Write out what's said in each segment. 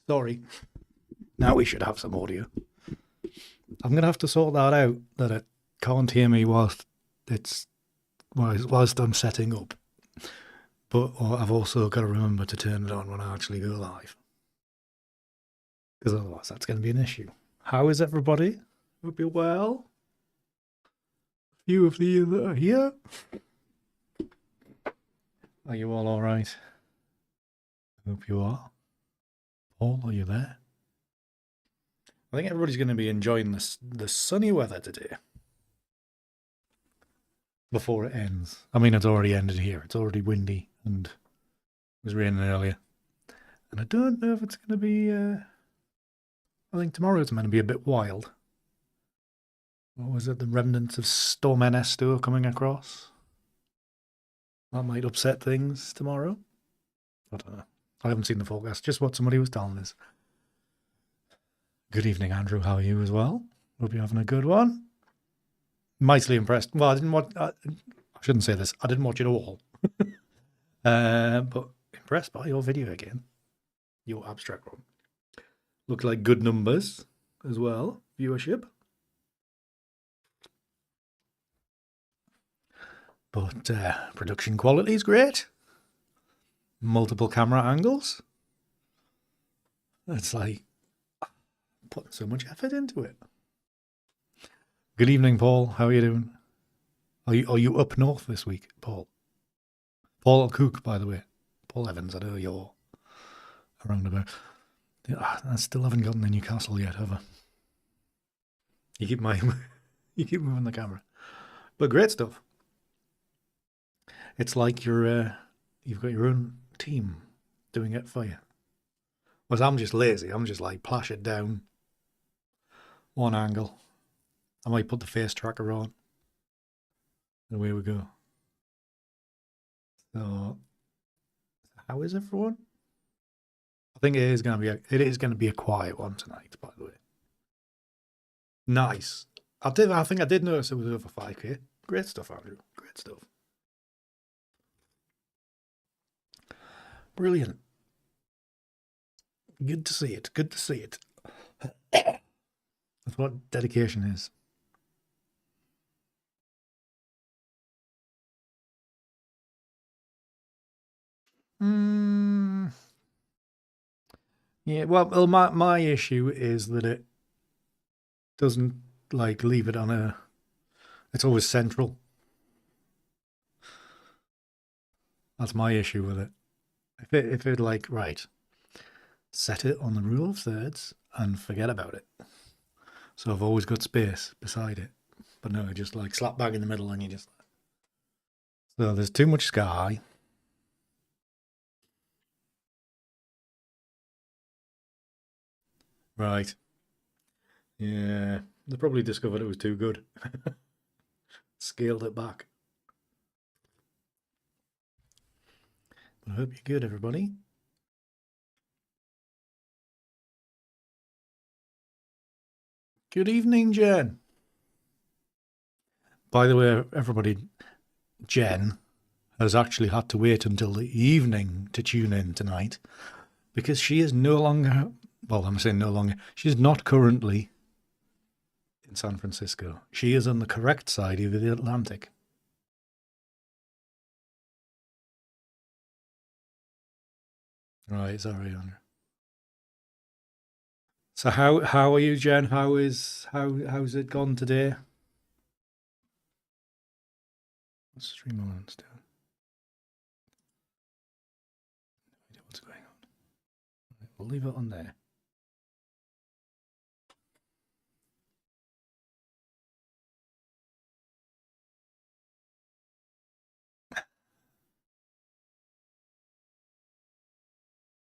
Sorry. Now we should have some audio. I'm going to have to sort that out, that it can't hear me whilst I'm setting up. But I've also got to remember to turn it on when I actually go live. Because otherwise that's going to be an issue. How is everybody? Hope you're well. A few of you that are here. Are you all right? Hope you are. Paul, are you there? I think everybody's going to be enjoying the sunny weather today. Before it ends. I mean, it's already ended here. It's already windy and it was raining earlier. And I don't know if it's going to be... I think tomorrow's meant to be a bit wild. What was it? The remnants of Storm Ernesto coming across? That might upset things tomorrow. I don't know. I haven't seen the forecast. Just what somebody was telling us. Good evening, Andrew. How are you as well? Hope you're having a good one. Mightily impressed. Well, I didn't watch... I shouldn't say this. I didn't watch it all. But impressed by your video again. Your abstract one. Look like good numbers as well. Viewership. But production quality is great. Multiple camera angles. It's like putting so much effort into it. Good evening, Paul. How are you doing? Are you up north this week, Paul? Paul Cook, by the way. Paul Evans, I know you're around about. I still haven't gotten to Newcastle yet, have I? You keep moving the camera. But great stuff. It's like you've got your own team doing it for you. Whereas I'm just lazy. I'm just like plash it down. One angle. I might put the face tracker on. And away we go. So, how is everyone? I think it is going to be a quiet one tonight, by the way. Nice. I think I did notice it was over 5K. Great stuff, Andrew. Great stuff. Brilliant. Good to see it. Good to see it. That's what dedication is. Yeah, well, my issue is that it doesn't like leave it on a... It's always central. That's my issue with it. If it like, right, set it on the rule of thirds and forget about it. So I've always got space beside it. But no, just like slap bang in the middle and you just... So there's too much sky. Right. Yeah. They probably discovered it was too good. Scaled it back. But I hope you're good, everybody. Good evening, Jen. By the way, everybody, Jen has actually had to wait until the evening to tune in tonight because she is no longer, well, I'm saying no longer, she's not currently in San Francisco. She is on the correct side of the Atlantic. Right, sorry, Andrew. So how are you, Jen? How's it gone today? What's Streamlabs doing? No idea what's going on. Right, we'll leave it on there.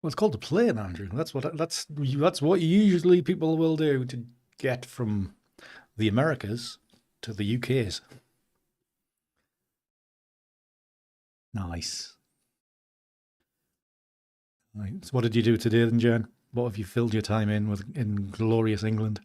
Well, it's called a plane, Andrew. That's what usually people will do to get from the Americas to the UK's. Nice. Right. So what did you do today then, Jen? What have you filled your time in glorious England?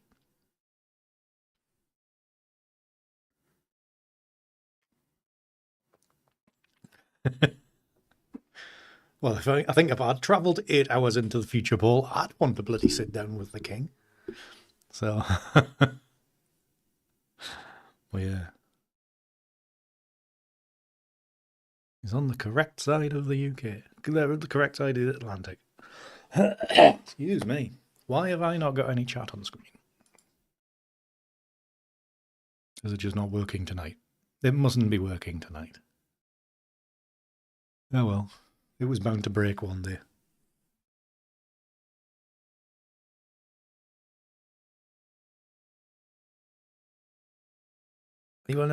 Well, I think if I'd travelled 8 hours into the future, Paul, I'd want to bloody sit down with the king. So, well, yeah. He's on the correct side of the UK. They're on the correct side of the Atlantic. Excuse me. Why have I not got any chat on screen? Is it just not working tonight? It mustn't be working tonight. Oh well, it was bound to break one day. You want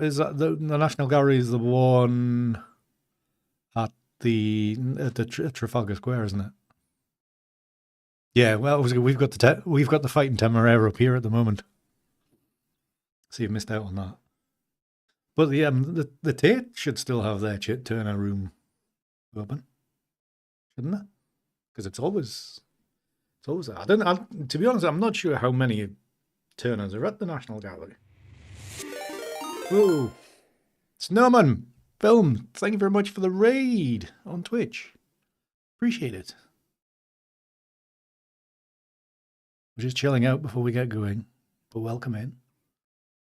is that the National Gallery is the one at the Trafalgar Square, isn't it? Yeah, well, we've got the Fighting Temeraire up here at the moment. So you've missed out on that. But the Tate should still have their Turner room open, shouldn't it? Because it's always there. To be honest, I'm not sure how many Turners are at the National Gallery. Whoa, Snowman Film, thank you very much for the raid on Twitch. Appreciate it. We're just chilling out before we get going, but welcome in.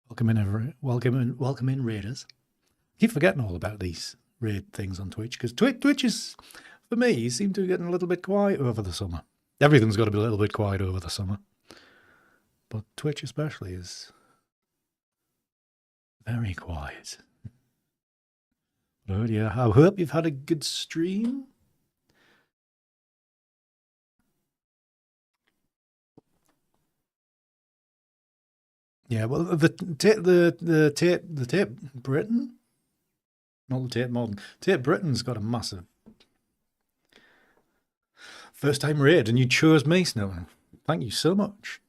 Welcome in, raiders. I keep forgetting all about these raid things on Twitch, because Twitch is, for me, seem to be getting a little bit quiet over the summer. Everything's got to be a little bit quiet over the summer, but Twitch especially is very quiet. But yeah, I hope you've had a good stream. Yeah, well, the Tate Britain, not the Tate Modern. Tate Britain's got a massive first time raid, and you chose me, Snowman. Thank you so much.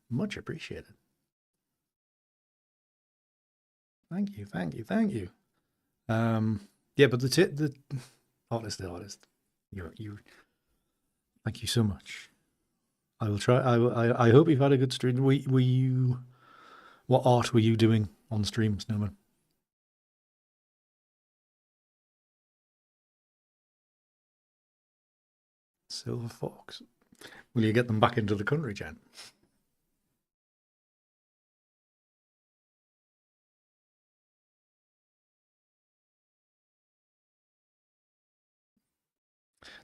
Much appreciated. Thank you. Yeah, but the artist, you. Thank you so much. I will try. I hope you've had a good stream. Were you? What art were you doing on stream, Snowman? Silver Fox. Will you get them back into the country, Jen?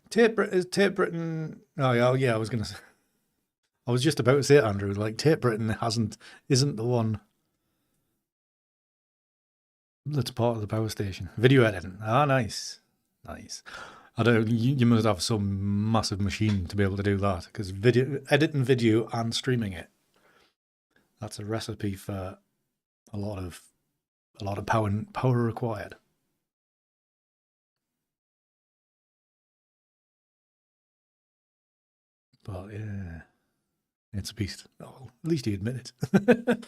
Tate Britain. Oh yeah, I was gonna say. I was just about to say it, Andrew. Like Tate Britain isn't the one that's part of the power station. Video editing. Ah, nice. I don't. You must have some massive machine to be able to do that, because editing video and streaming it—that's a recipe for a lot of power required. But yeah, it's a beast. Oh, at least you admit it.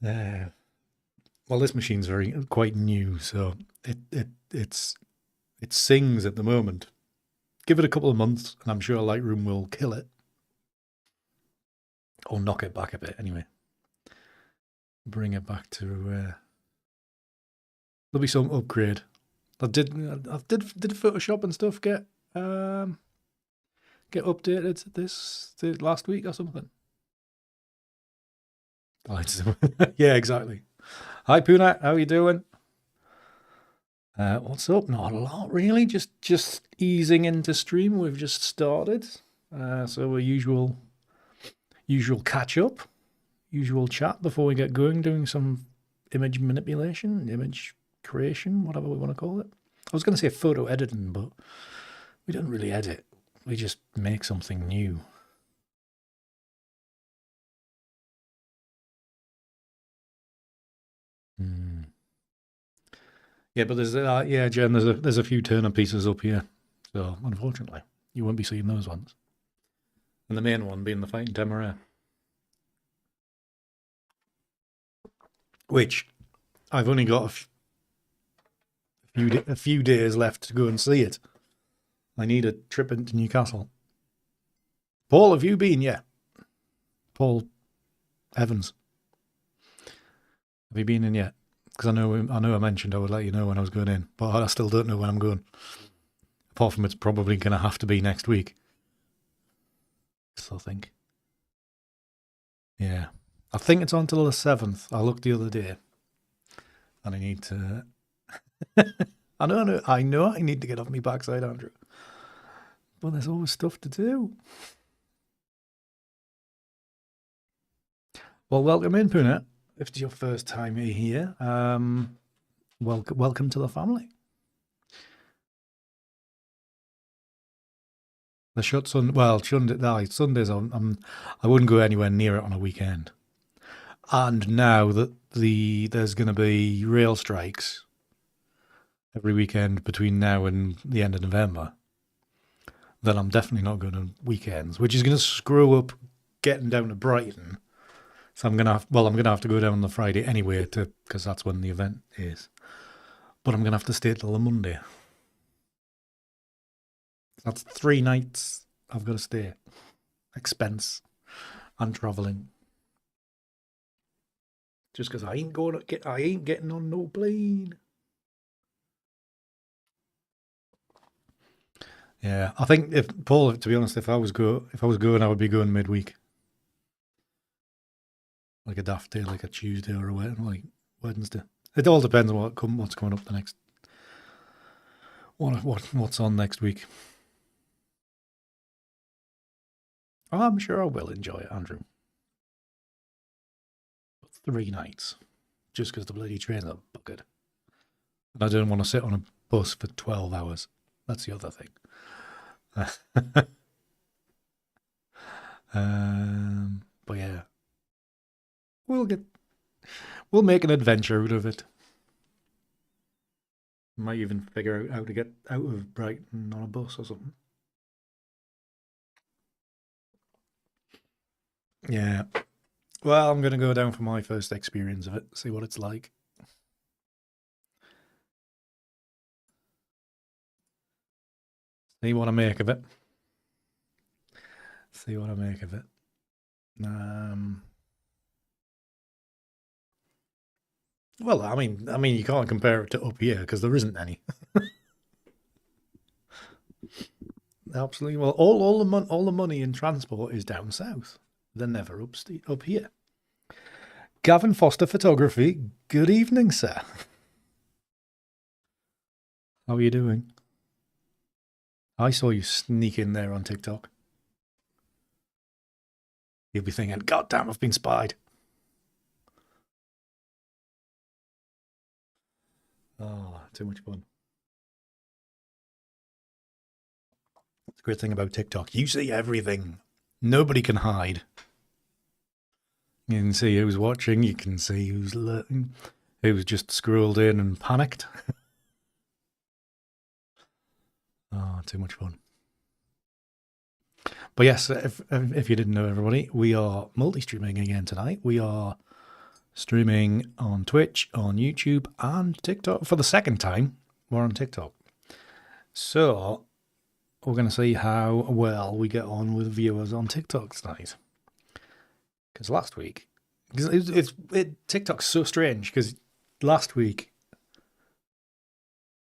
Yeah. Well, this machine's quite new, so it sings at the moment. Give it a couple of months, and I'm sure Lightroom will kill it, or knock it back a bit. Anyway, bring it back to. There'll be some upgrade. I did Photoshop and stuff get updated this last week or something. Yeah, exactly. Hi Puna, how are you doing? What's up? Not a lot, really. Just easing into stream. We've just started, so a usual catch up, usual chat before we get going. Doing some image manipulation, image creation, whatever we want to call it. I was going to say photo editing, but we don't really edit. We just make something new. Yeah, but there's Jen. There's a few Turner pieces up here, so unfortunately you won't be seeing those ones. And the main one being the Fighting Temeraire, which I've only got a few days left to go and see it. I need a trip into Newcastle. Paul, have you been yet? Paul Evans, have you been in yet? because I know I mentioned I would let you know when I was going in, but I still don't know when I'm going. Apart from it's probably going to have to be next week. So I think. Yeah. I think it's on till the 7th. I looked the other day. And I need to... I know I need to get off my backside, Andrew. But there's always stuff to do. Well, welcome in, Puna. If it's your first time here, welcome to the family. The shut Sundays on. I wouldn't go anywhere near it on a weekend. And now that there's going to be rail strikes every weekend between now and the end of November, then I'm definitely not going on weekends, which is going to screw up getting down to Brighton. So I'm gonna have to go down on the Friday anyway, because that's when the event is. But I'm gonna have to stay till the Monday. That's 3 nights I've got to stay. Expense and travelling. Just because I ain't getting on no plane. Yeah, I think to be honest, if I was going, I would be going midweek. Like a daft day, like a Tuesday or like Wednesday. It all depends on what's coming up the next. What's on next week. I'm sure I will enjoy it, Andrew. 3 nights, just because the bloody trains are buggered. And I don't want to sit on a bus for 12 hours. That's the other thing. But yeah, we'll make an adventure out of it. Might even figure out how to get out of Brighton on a bus or something. Yeah. Well, I'm going to go down for my first experience of it, see what it's like. See what I make of it. Well, I mean, you can't compare it to up here because there isn't any. Absolutely. Well, all the money in transport is down south. They're never up here. Gavin Foster Photography. Good evening, sir. How are you doing? I saw you sneak in there on TikTok. You'll be thinking, God damn, I've been spied. Oh, too much fun. It's a great thing about TikTok. You see everything. Nobody can hide. You can see who's watching. You can see who's lurking. Who's just scrolled in and panicked. Oh, too much fun. But yes, if you didn't know, everybody, we are multi-streaming again tonight. We are streaming on Twitch, on YouTube, and TikTok. For the second time, we're on TikTok. So we're going to see how well we get on with viewers on TikTok tonight. Because last week, TikTok's so strange, because last week,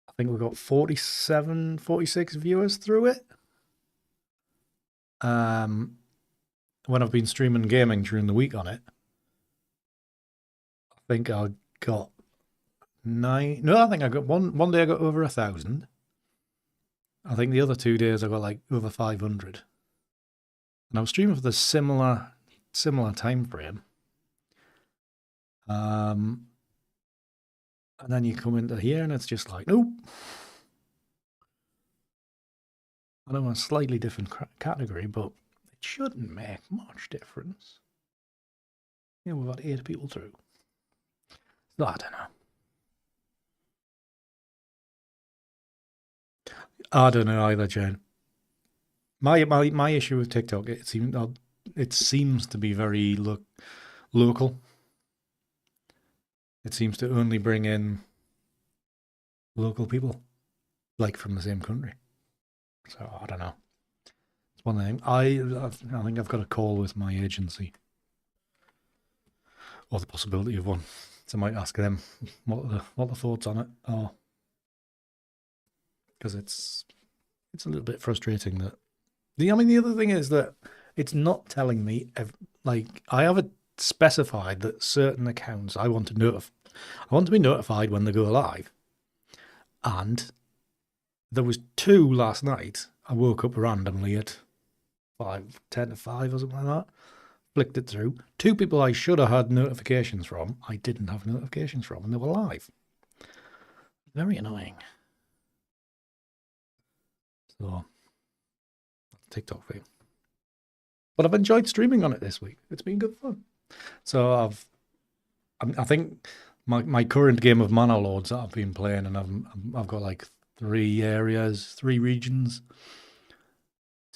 I think we got 47, 46 viewers through it. When I've been streaming gaming during the week on it, I think I got 9. No, I think I got one day I got over 1,000. I think the other 2 days I got like over 500. And I was streaming for the similar time frame. And then you come into here and it's just like, nope. I know a slightly different category, but it shouldn't make much difference. Yeah, we've got 8 people through. So I don't know. I don't know either, Jane. My issue with TikTok, it seems to be very local. It seems to only bring in local people, like from the same country. So I don't know. It's one thing. I think I've got a call with my agency, or the possibility of one, So I might ask them what the thoughts on it are, because it's a little bit frustrating that the other thing is that it's not telling me like I have it specified that certain accounts I want to be notified when they go live, and there was 2 last night. I woke up randomly at 10 to 5 or something like that. Flicked it through. 2 people I should have had notifications from, I didn't have notifications from, and they were live. Very annoying. So, that's TikTok for you. But I've enjoyed streaming on it this week. It's been good fun. So I think my current game of Mana Lords that I've been playing, and I've got like 3 areas, 3 regions.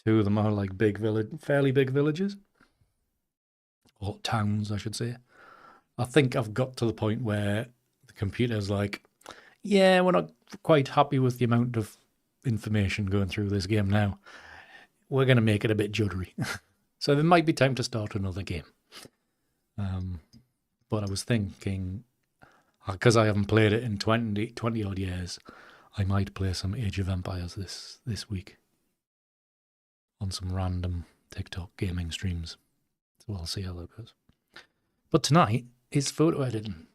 2 of them are like fairly big villages. Or towns, I should say. I think I've got to the point where the computer's like, yeah, we're not quite happy with the amount of information going through this game now. We're going to make it a bit juddery. So there might be time to start another game. But I was thinking, because I haven't played it in 20 odd years, I might play some Age of Empires this week on some random TikTok gaming streams. So we'll see how that goes. But tonight is photo editing.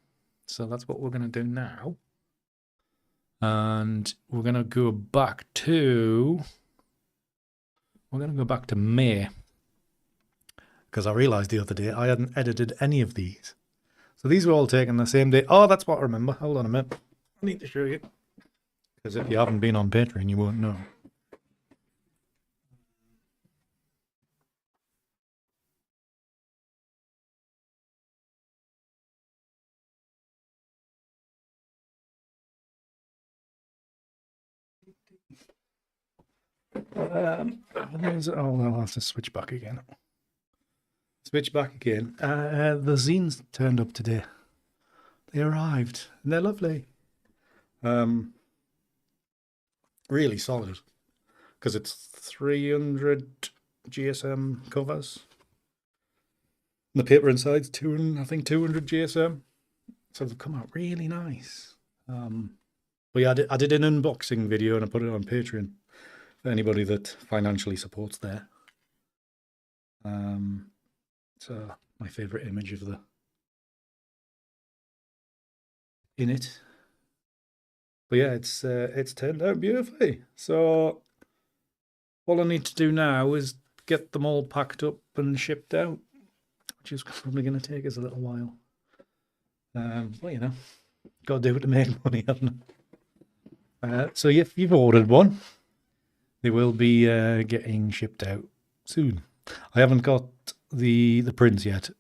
So that's what we're going to do now. And we're going to go back to May. Because I realised the other day I hadn't edited any of these. So these were all taken the same day. Oh, that's what I remember. Hold on a minute. I need to show you. Because if you haven't been on Patreon, you won't know. I'll have to switch back again. The zines turned up today. They arrived, and they're lovely. Really solid, because it's 300 GSM covers. And the paper inside's 200 GSM. So they've come out really nice. But yeah, I did an unboxing video and I put it on Patreon for anybody that financially supports there. So my favourite image of in it. But yeah, it's turned out beautifully. So all I need to do now is get them all packed up and shipped out, which is probably going to take us a little while. Well, you know, got to do it to make money, haven't I? So if you've ordered one, they will be getting shipped out soon. I haven't got the prints yet,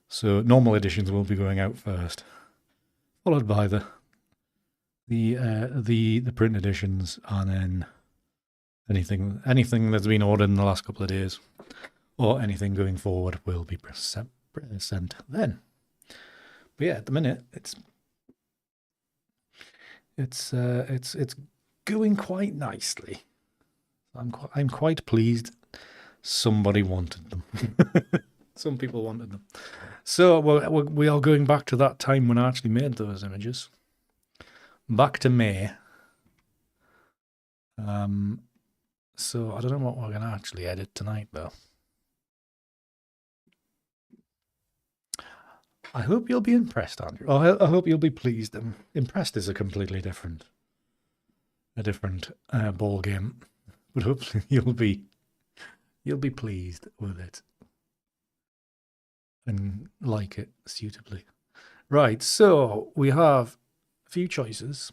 so normal editions will be going out first, followed by the print editions, and then anything that's been ordered in the last couple of days, or anything going forward, will be sent then. But yeah, at the minute it's going quite nicely. I'm quite pleased. Somebody wanted them. Some people wanted them. So we are going back to that time when I actually made those images. Back to May. So I don't know what we're going to actually edit tonight, though. I hope you'll be impressed, Andrew. I hope you'll be pleased. Impressed is a completely different ball game, but hopefully you'll be pleased with it and like it suitably. Right, so we have a few choices.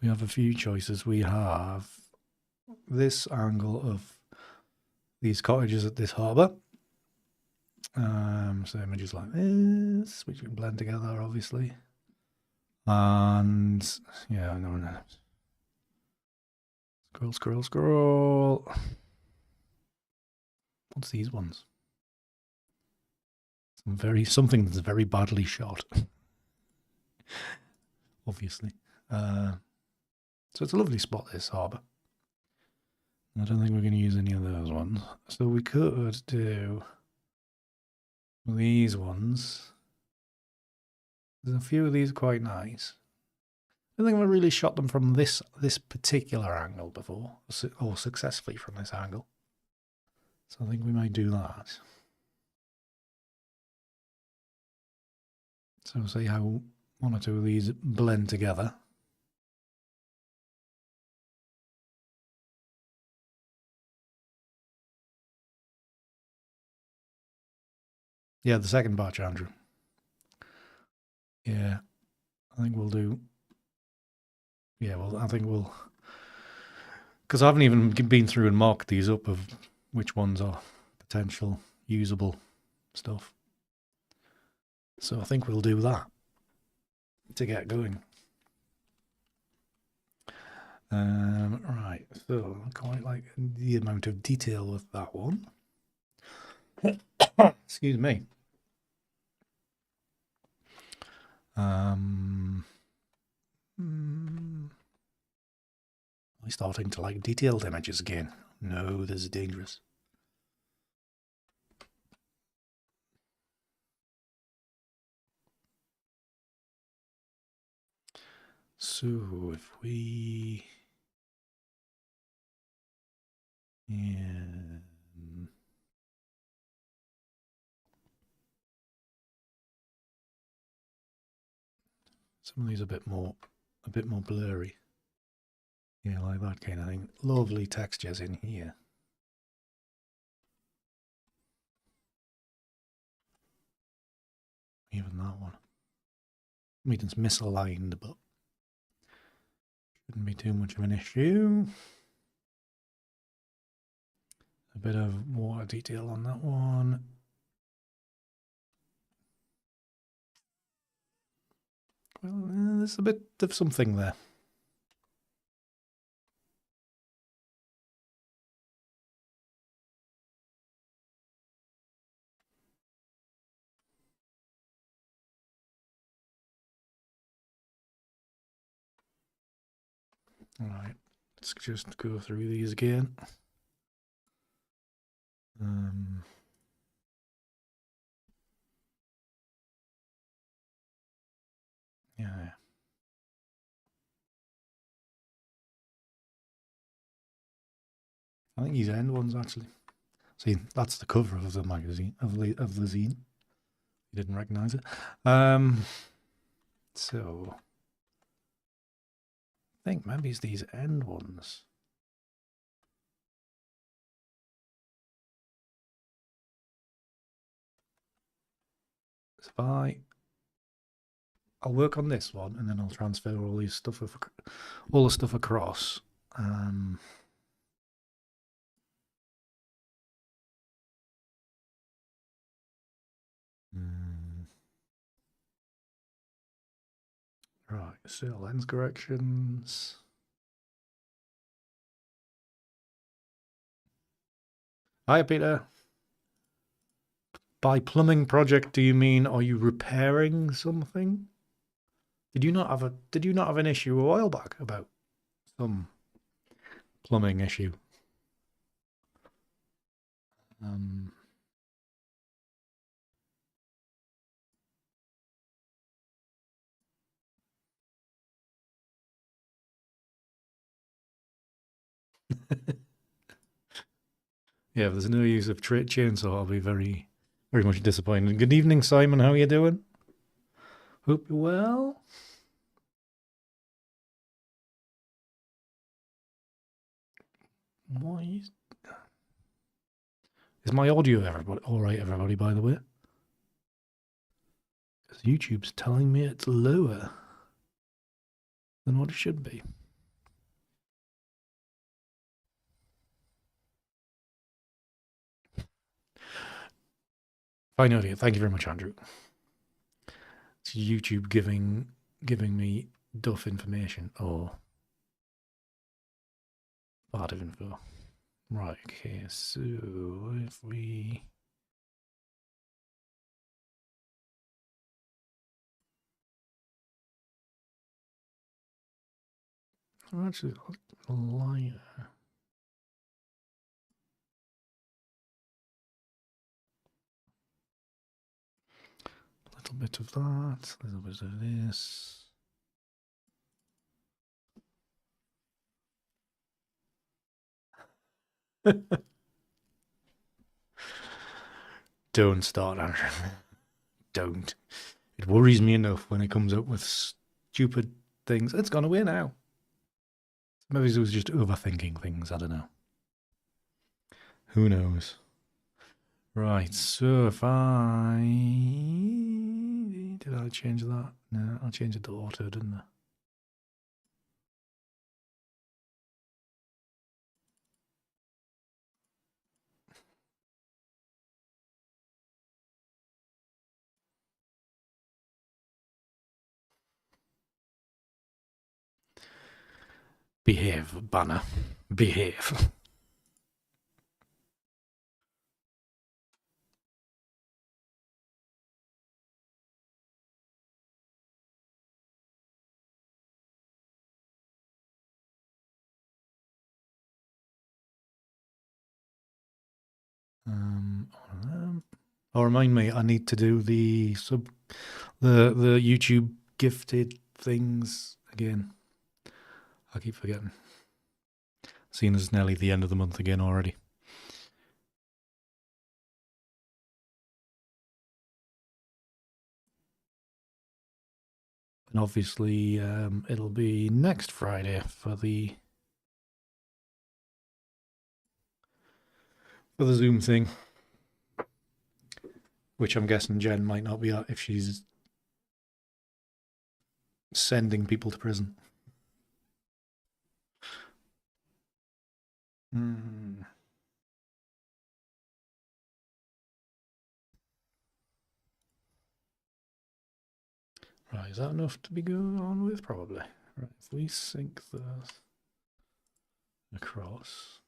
We have this angle of these cottages at this harbour. So images like this, which we can blend together, obviously. And yeah, no. Scroll. What's these ones? Something that's very badly shot. Obviously. So it's a lovely spot, this harbour. I don't think we're going to use any of those ones. So we could do these ones. There's a few of these quite nice. I don't think I've really shot them from this particular angle before, or successfully from this angle. So I think we might do that. So we'll see how one or two of these blend together. Yeah, the second batch, Andrew. Yeah, I think we'll do. Yeah, well, I think we'll. Because I haven't even been through and marked these up of which ones are potential usable stuff. So I think we'll do that to get going. Right, so I quite like the amount of detail with that one. Excuse me. Am I starting to like detailed images again? No, this is dangerous. So if we... Yeah. Some of these are a bit more blurry. Yeah, like that kind of thing. Lovely textures in here. Even that one. I mean, it's misaligned, but shouldn't be too much of an issue. A bit of water detail on that one. Well, there's a bit of something there. All right, let's just go through these again. Yeah. I think these end ones actually. See, that's the cover of the magazine of the zine. You didn't recognize it. So I think maybe it's these end ones. So if I'll work on this one and then I'll transfer all these stuff all the stuff across. Right, so lens corrections. Hi, Peter. By plumbing project, do you mean are you repairing something? Did you not have an issue a while back about some plumbing issue? Yeah, if there's no use of chainsaw, I'll be very, very much disappointed. Good evening, Simon. How are you doing? Hope you're well. Why is my audio all right, everybody, by the way? Because YouTube's telling me it's lower than what it should be. Fine audio. Thank you very much, Andrew. It's YouTube giving me duff information or bad info. Right, okay, so if we... Actually, lighter. little bit of that, a little bit of this. Don't start, Andrew. Don't. It worries me enough when it comes up with stupid things. It's gone away now. Maybe it was just overthinking things. I don't know. Who knows? Right, so if I... Did I change that? No, I changed it to auto, didn't I? Behave, banner. Behave. Oh, remind me, I need to do the the YouTube gifted things again. I keep forgetting. Seeing as it's nearly the end of the month again already. And obviously, it'll be next Friday for the Zoom thing, which I'm guessing Jen might not be at if she's sending people to prison. Right, is that enough to be going on with? Probably. Right, if we sync those across.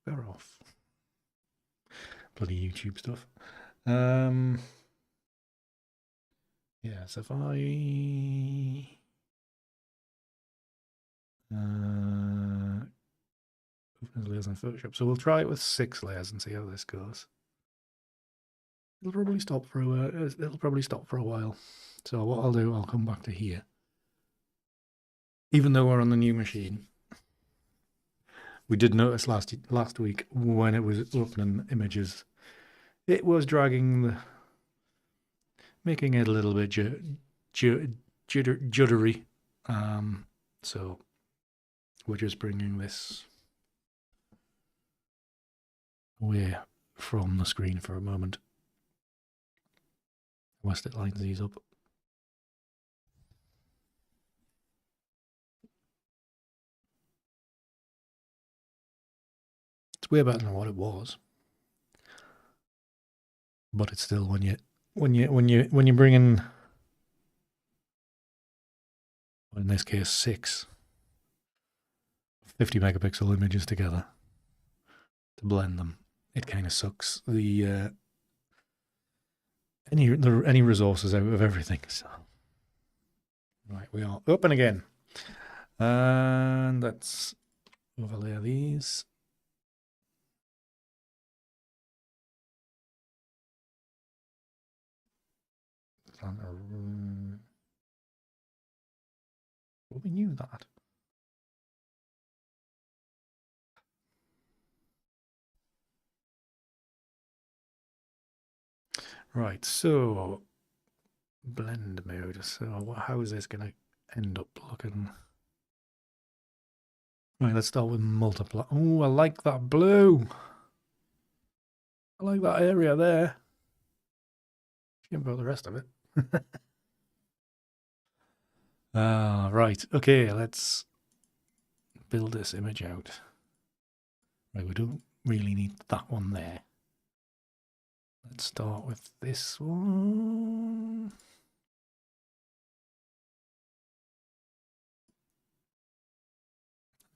They're off. Bloody YouTube stuff. Yeah, so if I open layers in Photoshop. So we'll try it with 6 layers and see how this goes. It'll probably stop for a while. So what I'll do, I'll come back to here. Even though we're on the new machine, we did notice last week when it was opening images, it was dragging making it a little bit juddery. So we're just bringing this away from the screen for a moment whilst it lines these up. It's way better than what it was, but it's still when you bring in, in this case, 6 50 megapixel images together to blend them, it kind of sucks the any resources out of everything. So right, we are open again, and let's overlay these. Well, we knew that. Right, so blend mode. So how is this going to end up looking? Right, let's start with multiply. Oh, I like that blue. I like that area there. Forget about the rest of it. Right, okay, let's build this image out. Right, we don't really need that one there. Let's start with this one.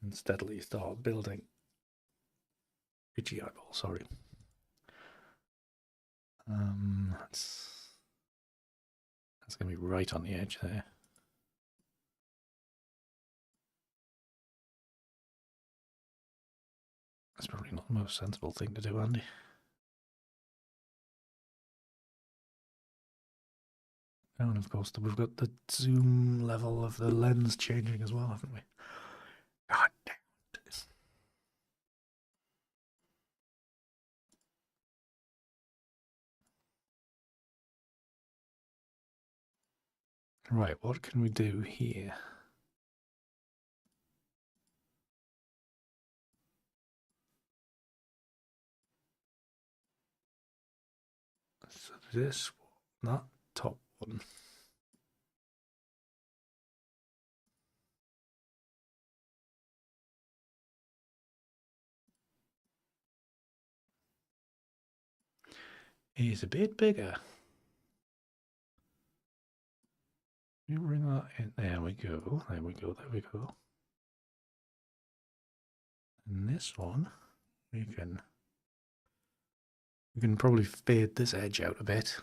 And steadily start building itchy eyeball, sorry. Let's That's going to be right on the edge there. That's probably not the most sensible thing to do, Andy. Oh, and of course, we've got the zoom level of the lens changing as well, haven't we? God damn it. Right, what can we do here? So this, that top one. Is a bit bigger. You bring that in. There we go. There we go. There we go. And this one, we can probably fade this edge out a bit.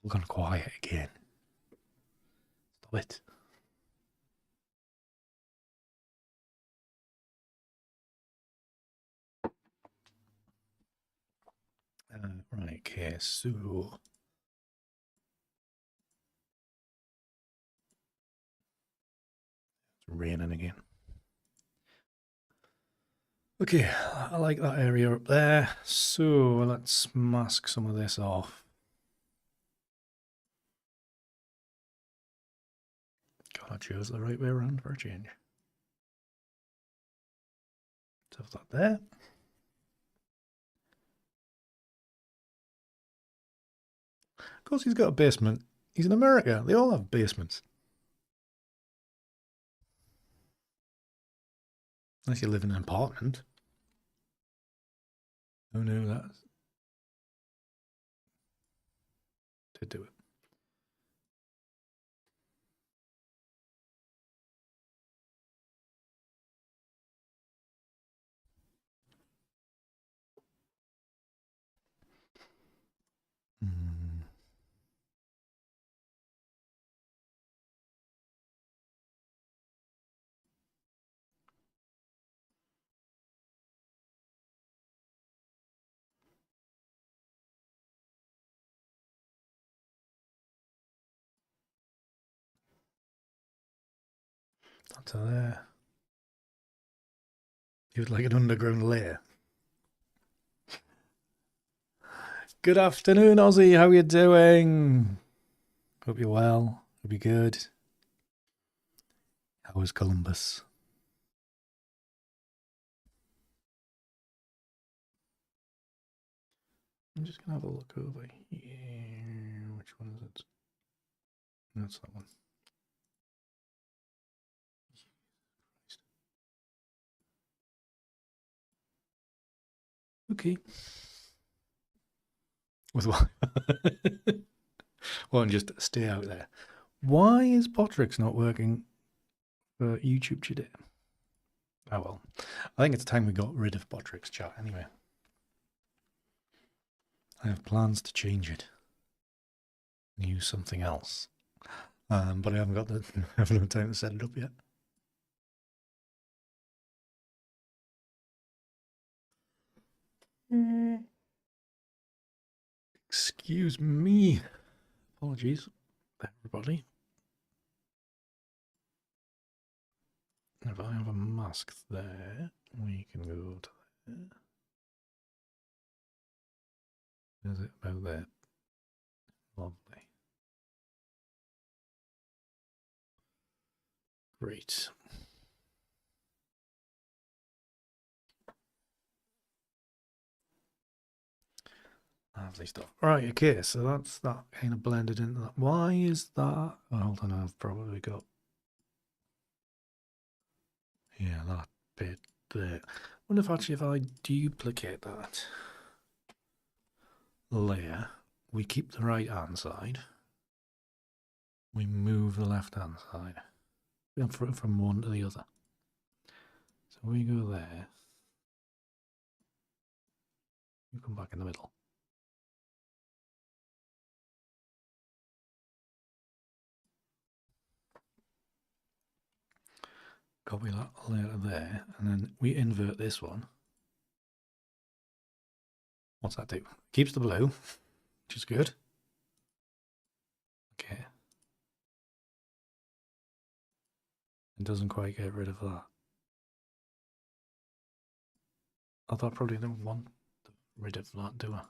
We're gone quiet again. Stop it. Right, okay, so it's raining again. Okay, I like that area up there. So let's mask some of this off. God, I chose the right way around for a change. Let's have that there. Of course, he's got a basement. He's in America. They all have basements. Unless you live in an apartment. Oh no, that's to do it. That's there. You'd like an underground lair. Good afternoon, Aussie. How are you doing? Hope you're well. Hope you're good. How was Columbus? I'm just gonna have a look over here. Which one is it? That's that one. Okay. With what? Well, and just stay out there. Why is Potrix not working for YouTube today? Oh well. I think it's time we got rid of Potrix chat anyway. I have plans to change it. And use something else. But I haven't got the haven't had time to set it up yet. Excuse me. Apologies, everybody. If I have a mask there, we can go to there. Is it about there? Lovely. Great. Lovely stuff. Right, okay, so that's that kind of blended into that. Why is that? Oh, hold on, I've probably got. Yeah, that bit there. I wonder if I duplicate that layer, we keep the right hand side, we move the left hand side from one to the other. So we go there, you come back in the middle. copy that layer there, and then we invert this one. What's that do? Keeps the blue, which is good. Okay. It doesn't quite get rid of that. I thought probably didn't want rid of that, do I?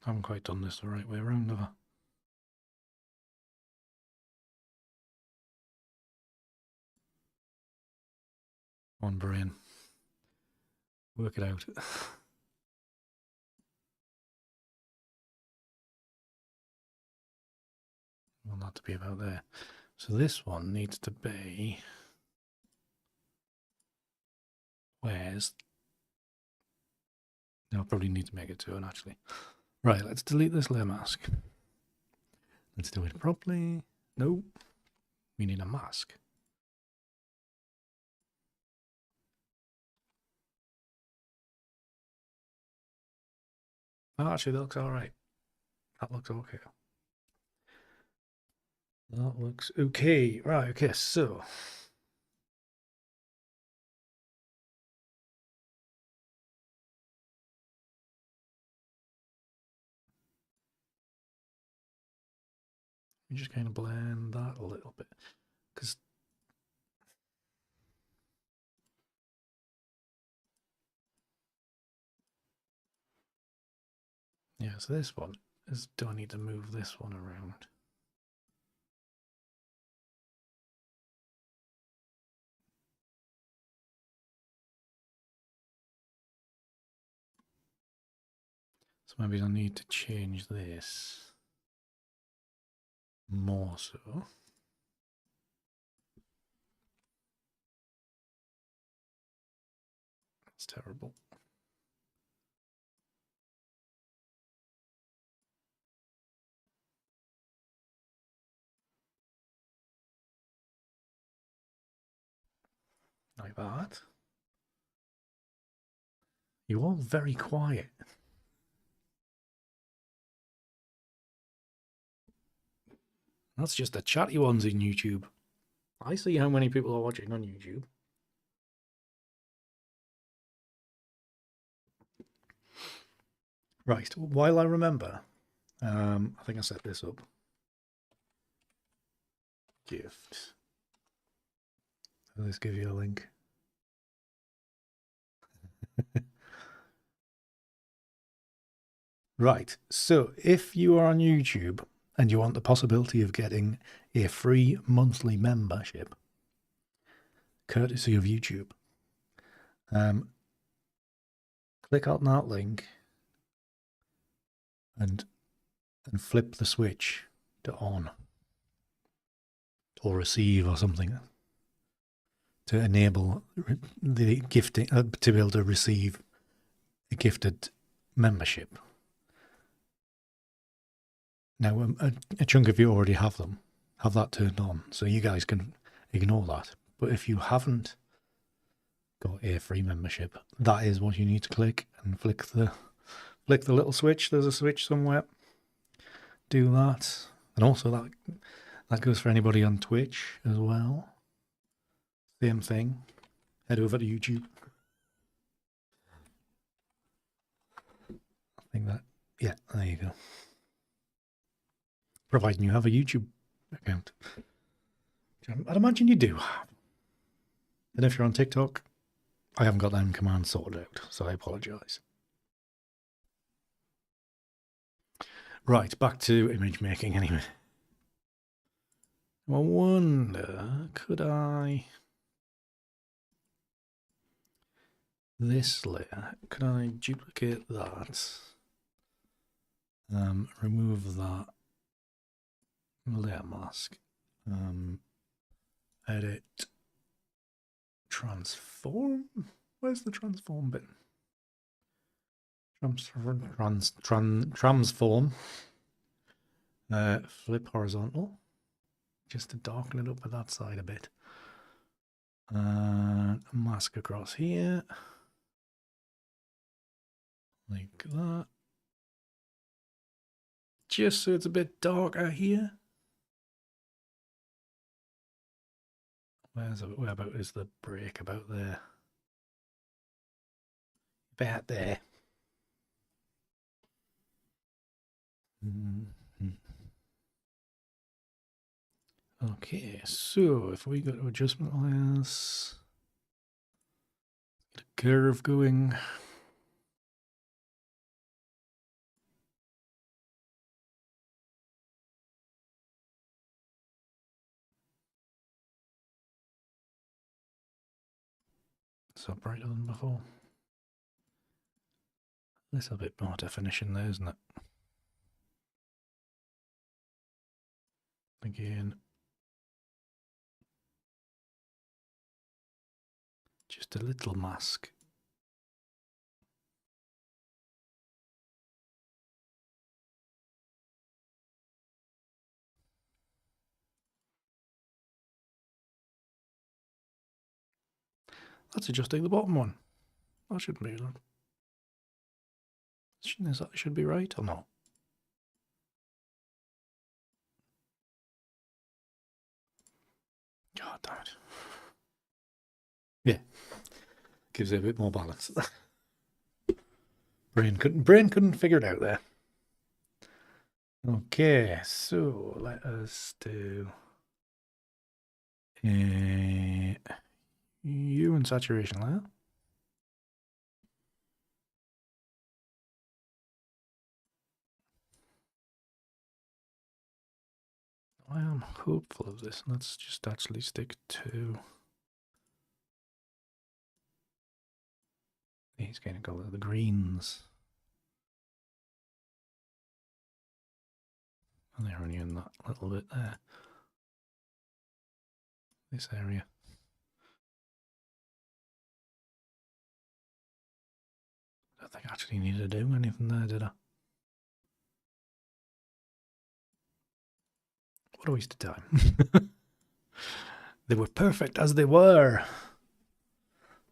I haven't quite done this the right way around, have I? On brain. Work it out. I want that to be about there. So this one needs to be... Where's... No, I probably need to make it 2, actually. Right, let's delete this layer mask. Let's do it properly. No, we need a mask. Oh, actually, that looks all right. That looks okay. That looks okay. Right, okay, so... we just kind of blend that a little bit. Because... yeah, so this one is... do I need to move this one around? So maybe I need to change this more so. That's terrible. Like that. You're all very quiet. That's just the chatty ones in YouTube. I see how many people are watching on YouTube. Right, while I remember, I think I set this up. Gift. Let's give you a link. Right, so if you are on YouTube and you want the possibility of getting a free monthly membership, courtesy of YouTube, click on that link and flip the switch to on or receive or something to enable the gifting, to be able to receive a gifted membership. Now, a chunk of you already have them, have that turned on, so you guys can ignore that. But if you haven't got a free membership, that is what you need to click and flick the little switch. There's a switch somewhere. Do that, and also that goes for anybody on Twitch as well. Same thing. Head over to YouTube. I think that, yeah, there you go. Providing you have a YouTube account. I'd imagine you do. And if you're on TikTok, I haven't got them commands sorted out, so I apologise. Right, back to image making anyway. I wonder, could I... this layer, could I duplicate that? Remove that layer mask. Edit. Transform? Where's the transform bit? Transform. Flip horizontal. Just to darken it up with that side a bit. Mask across here. Like that. just so it's a bit darker here. Where about is the break? About there. About there. Okay, so if we go to adjustment layers, get a curve going. So brighter than before. A little bit more definition there, isn't it? Again, just a little mask. That's adjusting the bottom one. That shouldn't be done. That should be right or not? God damn it. Yeah. Gives it a bit more balance. Brain couldn't figure it out there. Okay, so let us do hue and saturation layer. I am hopeful of this. Let's just actually stick to these kind of color, the greens. And they're only in that little bit there. This area. I don't think I actually needed to do anything there, did I? What a waste of time. They were perfect as they were.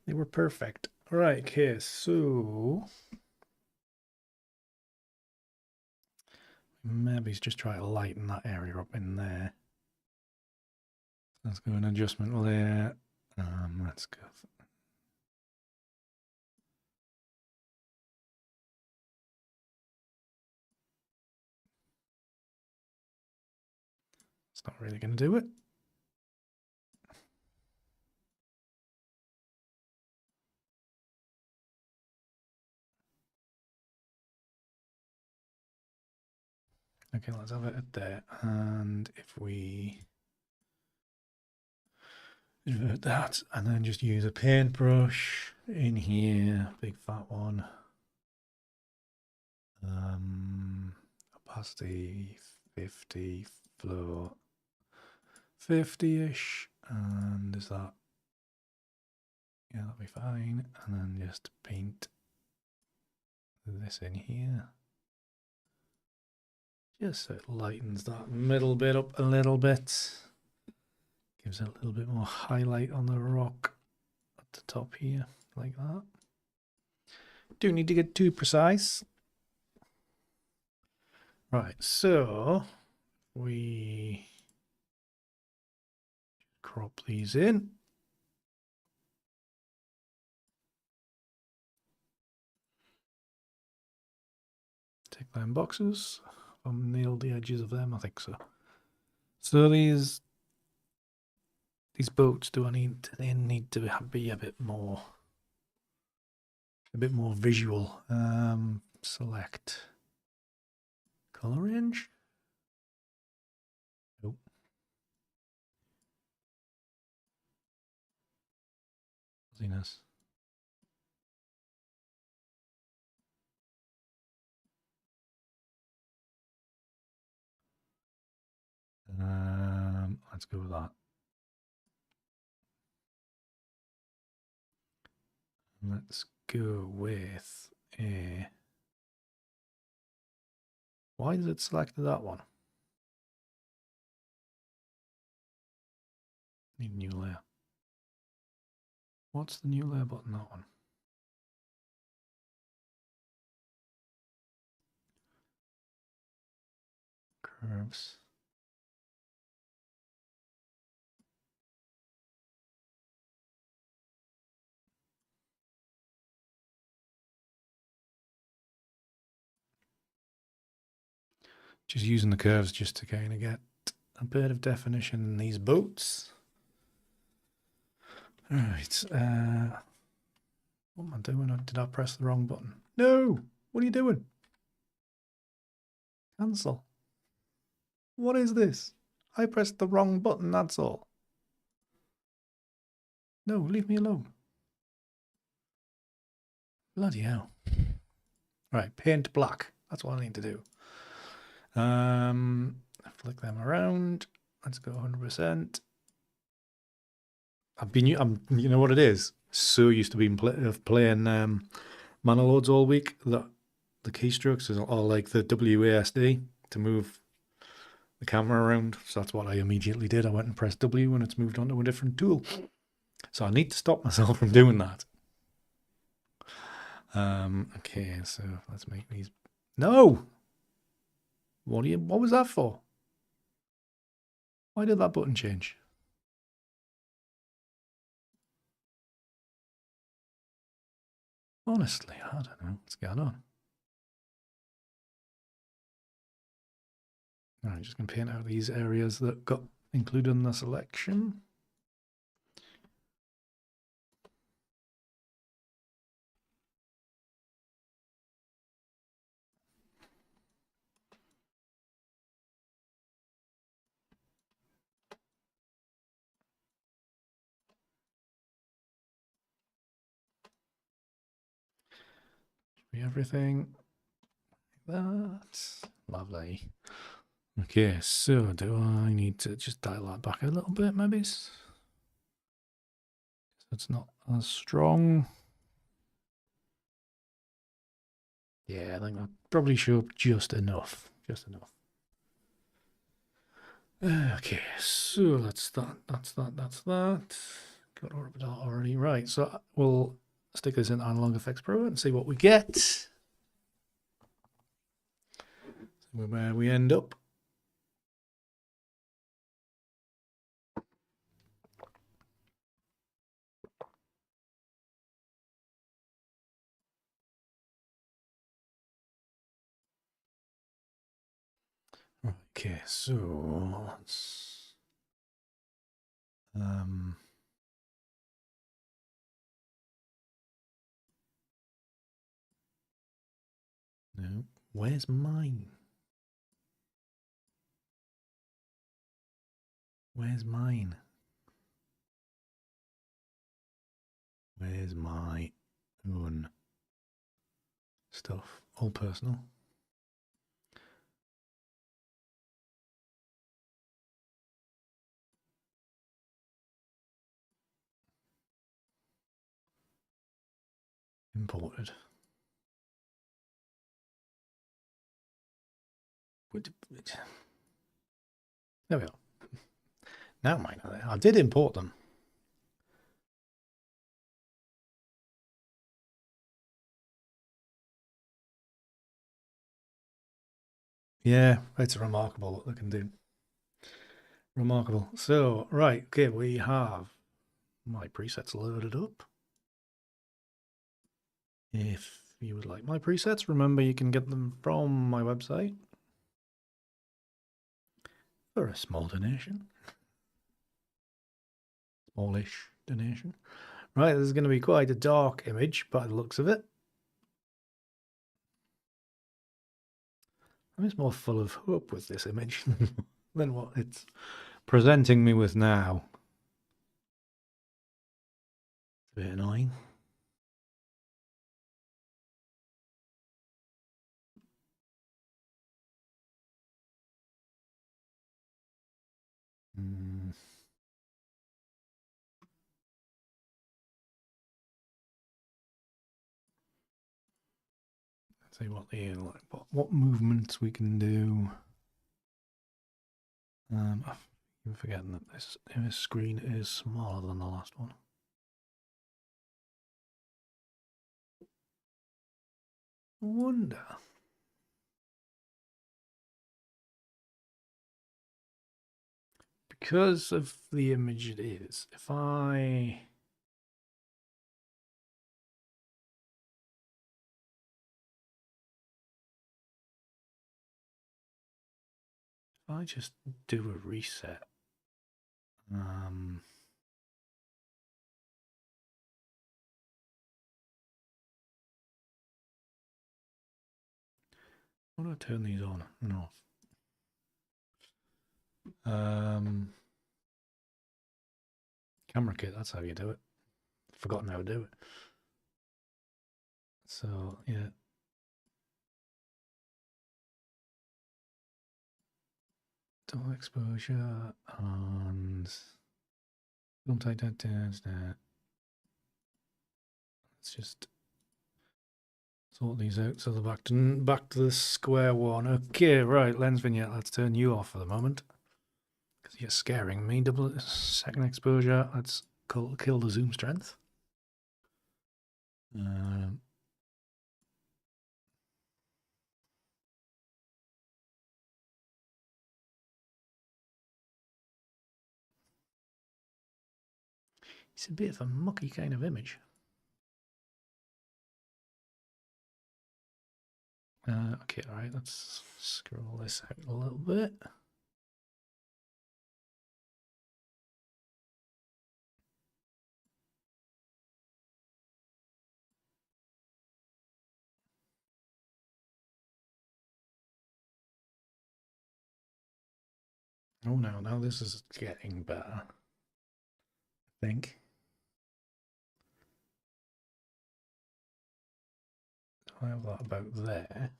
They were perfect. Right, okay, so maybe just try to lighten that area up in there. Let's go an adjustment layer. Let's go. It's not really going to do it. Okay, let's have it at there. And if we invert that and then just use a paintbrush in here, big fat one. Opacity 50, flow 50-ish. And is that? Yeah, that'll be fine. And then just paint this in here. Just so it lightens that middle bit up a little bit. Gives it a little bit more highlight on the rock at the top here, like that. Don't need to get too precise. Right, so we crop these in. Take them boxes. I've nailed the edges of them, I think so. So these boats they need to be a bit more visual. Select color range. Nope. Fuzziness. Let's go with that. Let's go with a. Why did it select that one? Need a new layer. What's the new layer button? That one. curves. Just using the curves just to kind of get a bit of definition in these boats. All right. What am I doing? Did I press the wrong button? No! What are you doing? Cancel. What is this? I pressed the wrong button, that's all. No, leave me alone. Bloody hell. Right, paint black. That's what I need to do. Flick them around. Let's go 100%. You know what it is? So used to being playing monologues all week that the keystrokes is all like the WASD to move the camera around. So that's what I immediately did. I went and pressed W and it's moved on to a different tool. So I need to stop myself from doing that. Okay, so let's make these. No! What was that for? Why did that button change? Honestly, I don't know what's going on. All right, just going to paint out these areas that got included in the selection. Everything like that. Lovely. Okay, so do I need to just dial that back a little bit, maybe? So it's not as strong. Yeah, I think that probably show up just enough. Just enough. Okay, so that's that. Got orbital already. Right, so we'll stick this in Analog Effects Pro and see what we get. Where we end up. Okay, so let's no, where's mine? Where's mine? Where's my own stuff? All personal. Imported. There we are. Now mine are there. I did import them. Yeah, it's remarkable what they can do. Remarkable. So, right, okay, we have my presets loaded up. If you would like my presets, remember you can get them from my website for a small donation. Smallish donation. Right, this is going to be quite a dark image by the looks of it. I'm just more full of hope with this image than what it's presenting me with now. It's a bit annoying. Let's see what the what movements we can do. I'm forgetting that this screen is smaller than the last one. I wonder. because of the image it is, if I just do a reset, how do I turn these on and off? Camera kit, that's how you do it. Forgotten how to do it. So yeah. Double exposure and don't take that down. Let's just sort these out so they're back to the square one. Okay, right, lens vignette. Let's turn you off for the moment because you're scaring me. Double second exposure. Let's kill the zoom strength. It's a bit of a mucky kind of image. Okay, all right, let's scroll this out a little bit. Oh no, now this is getting better, I think. I have that about there.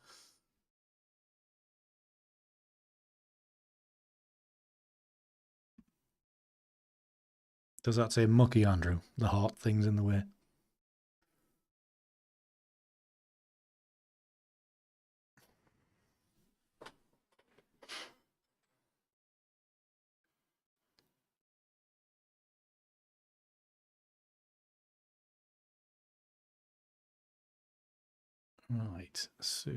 Does that say mucky, Andrew? The heart thing's in the way. Right, so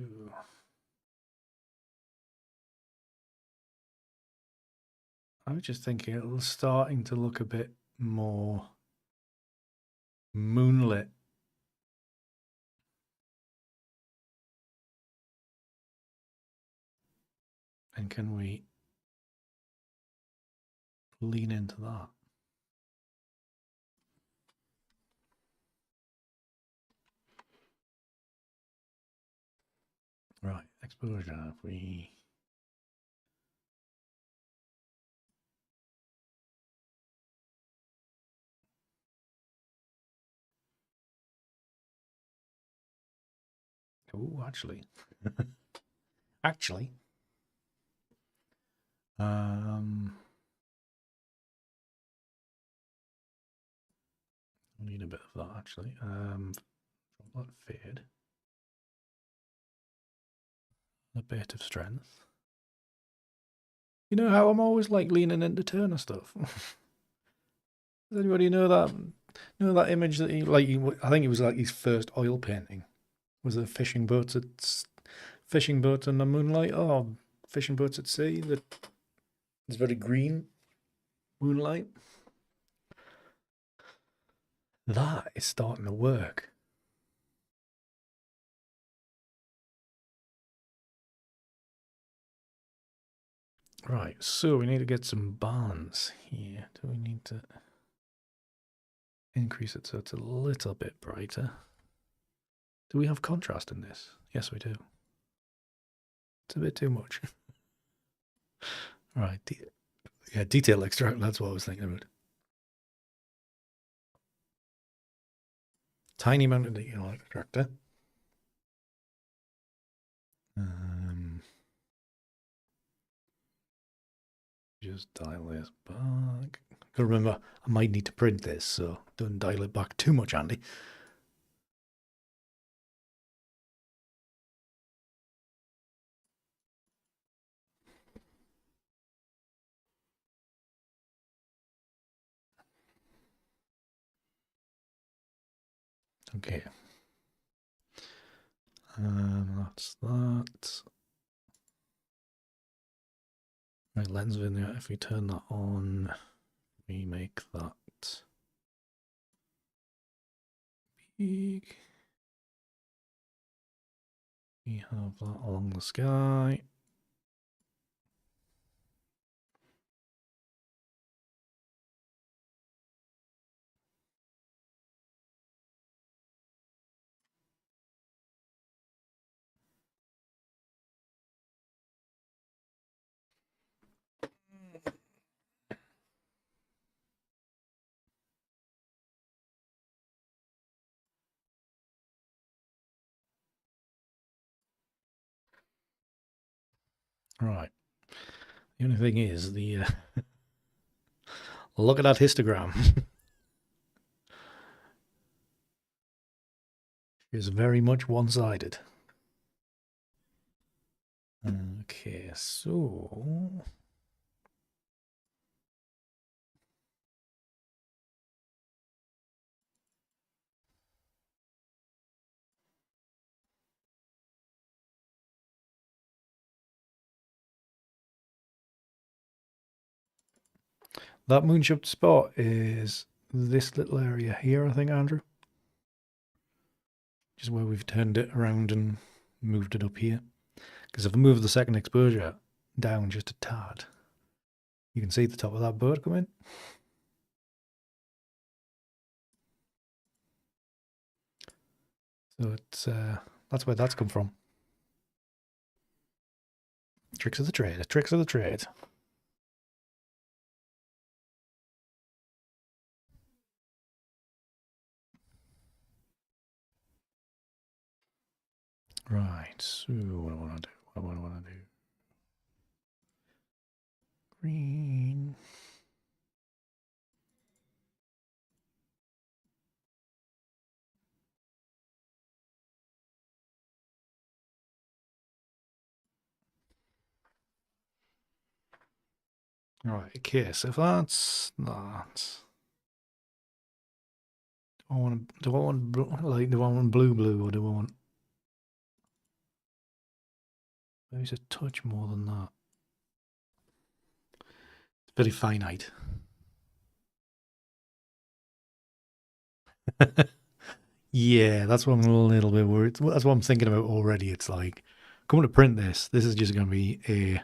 I was just thinking it was starting to look a bit more moonlit. And can we lean into that? Right, exposure, if we... Oh, actually. Actually. I need a bit of that, actually. That fade. A bit of strength. You know how I'm always like leaning into Turner stuff? Does anybody know that? Know that image that he like? I think it was like his first oil painting. Was it fishing boats in the moonlight? Oh, fishing boats at sea. That it's very green moonlight. That is starting to work. Right, so we need to get some bands here. Do we need to increase it so it's a little bit brighter? Do we have contrast in this? Yes, we do. It's a bit too much. Right, yeah, detail extract, that's what I was thinking about. Tiny amount of detail extractor. Just dial this back. Gotta remember, I might need to print this, so don't dial it back too much, Andy. Okay. That's that. Right, lens vignette, if we turn that on, we make that big. We have that along the sky. Right. The only thing is the look at that histogram. It's very much one-sided. Okay, so that moonshaped spot is this little area here, I think, Andrew. Just where we've turned it around and moved it up here. Because if I move the second exposure down just a tad, you can see the top of that bird come in. So it's that's where that's come from. Tricks of the trade, tricks of the trade. Right, so what do I want to do? What do I want to do? Green. Right, okay, so if that's that. Do I want blue, or do I want maybe it's a touch more than that? It's very finite. Yeah, that's what I'm a little bit worried. That's what I'm thinking about already. It's like, coming to print this. This is just going to be a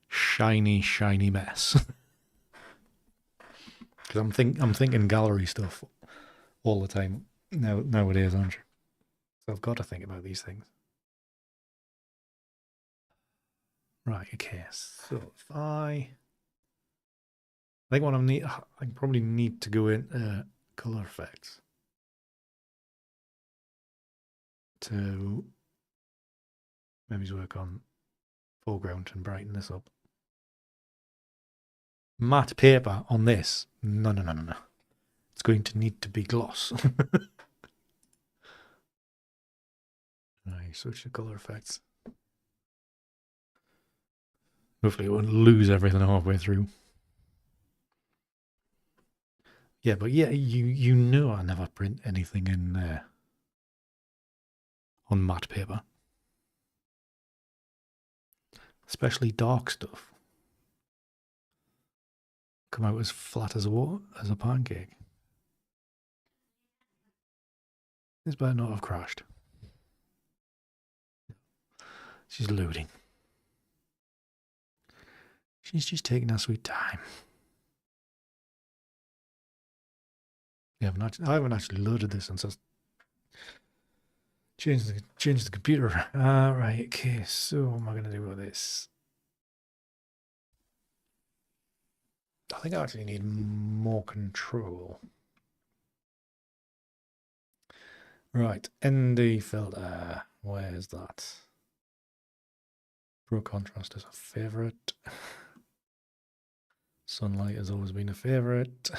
shiny, shiny mess. Because I'm thinking gallery stuff all the time nowadays, aren't you? So I've got to think about these things. Right. Okay. So if I think what I probably need to go in color effects to maybe work on foreground and brighten this up. Matte paper on this? No. It's going to need to be gloss. Right, switch to color effects. Hopefully it won't lose everything halfway through. Yeah, but yeah, you know I never print anything in there on matte paper. Especially dark stuff. Come out as flat as a pancake. This better not have crashed. She's loading. She's just taking her sweet time. Yeah, I haven't actually loaded this since I changed the computer. Right, okay, so what am I going to do with this? I think I actually need more control. Right, ND filter. Where's that? Pro contrast is a favorite. Sunlight has always been a favorite.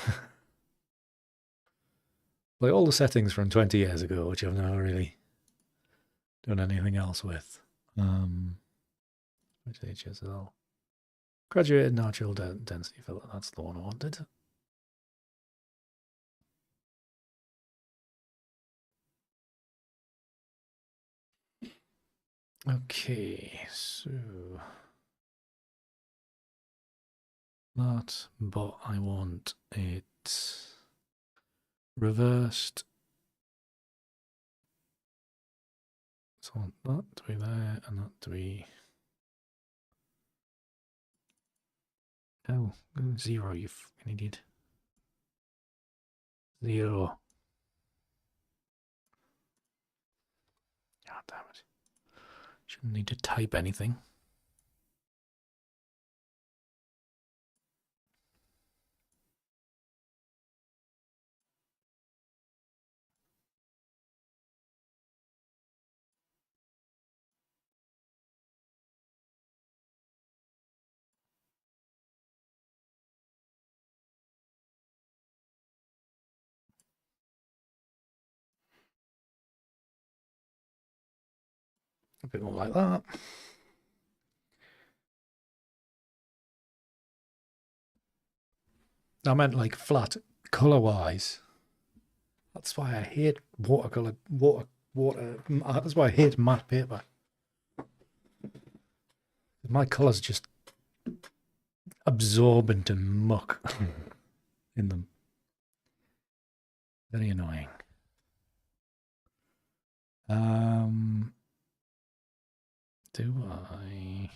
Like all the settings from 20 years ago, which I've never really done anything else with. Which HSL. Graduated natural density filter. That's the one I wanted. Okay, so that, but I want it reversed. So I want that to be there and that to be... Oh, 0, you fucking idiot. 0. God damn it. Shouldn't need to type anything. A bit more like that. I meant like flat color-wise. That's why I hate watercolor. That's why I hate matte paper. My colors just absorb into muck in them. Very annoying. Do I?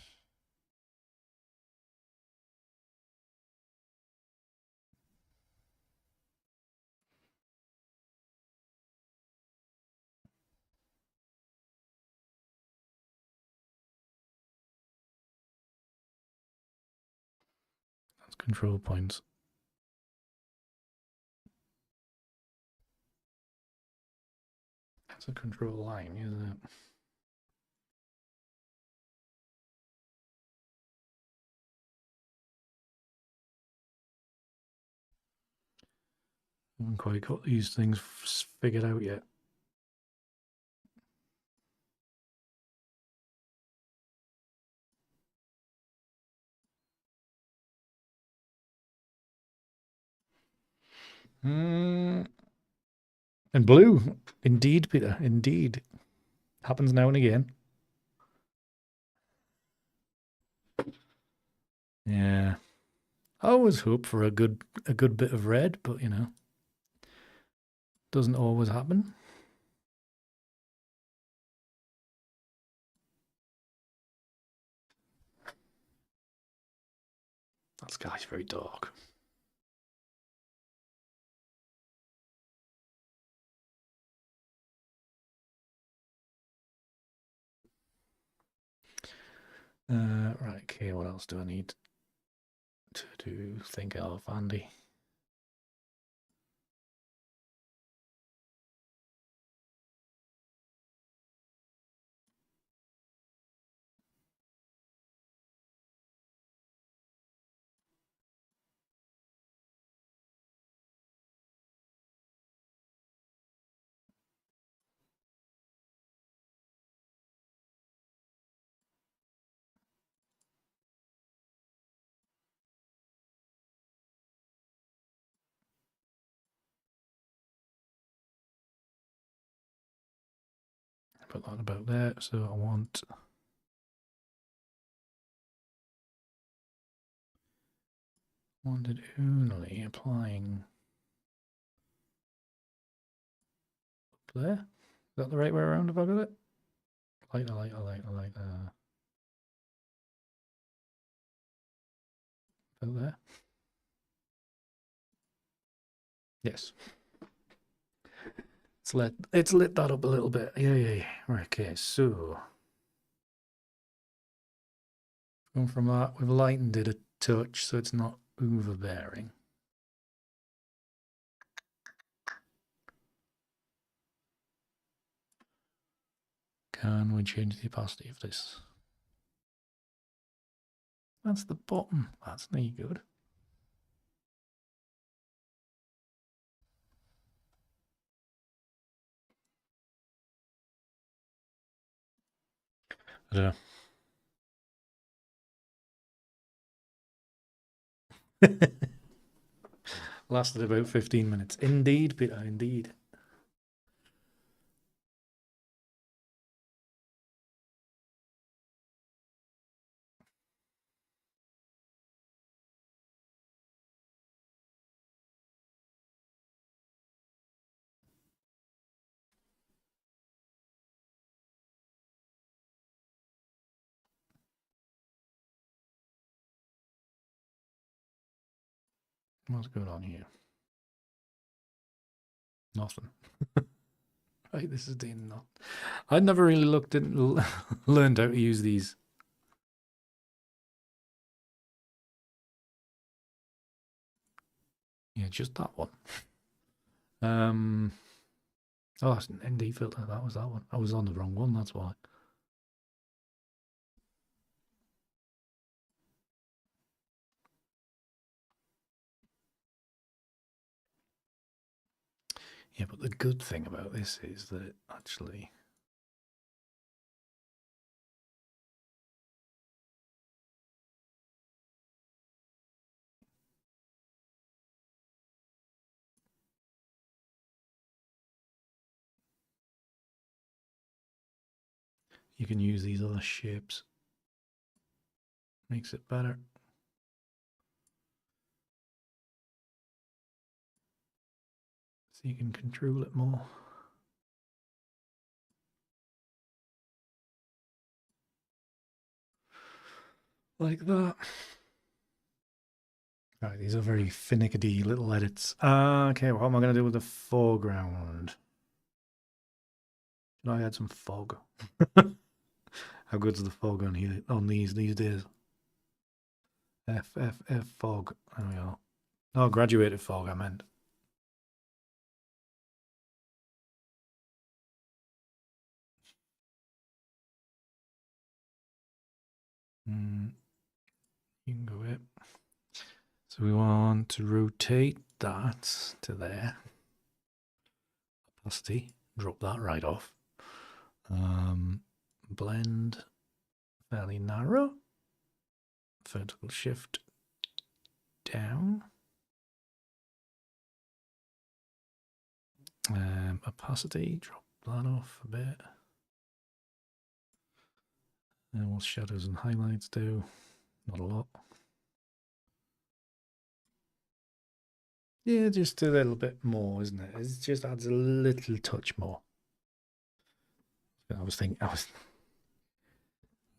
That's control points. That's a control line, isn't it? I haven't quite got these things figured out yet. And blue. Indeed, Peter. Indeed. Happens now and again. Yeah. I always hope for a good bit of red, but you know, doesn't always happen. That sky's very dark. Right, okay, what else do I need to think of, Andy? Put that about there, so I wanted only applying up there. Is that the right way around if I got it? I like that. About there. Yes. It's lit that up a little bit. Yeah. Right, okay, so going from that, we've lightened it a touch so it's not overbearing. Can we change the opacity of this? That's the bottom. That's not good. I don't know. Lasted about 15 minutes. Indeed, Peter, indeed. What's going on here? Nothing. Right, this is doing nothing. I'd never really looked at learned how to use these. Yeah, just that one. Oh, that's an ND filter. That was that one. I was on the wrong one. That's why. Yeah, but the good thing about this is that actually you can use these other shapes. Makes it better. So you can control it more. Like that. Right, these are very finicky little edits. Okay, what am I going to do with the foreground? Should I add some fog? How good's the fog on here on these days? F fog. There we go. Oh, graduated fog, I meant. You can go it. So we want to rotate that to there. Opacity, drop that right off. Blend fairly narrow. Vertical shift down. Opacity, drop that off a bit. And what shadows and highlights do? Not a lot. Yeah, just a little bit more, isn't it? It just adds a little touch more. I was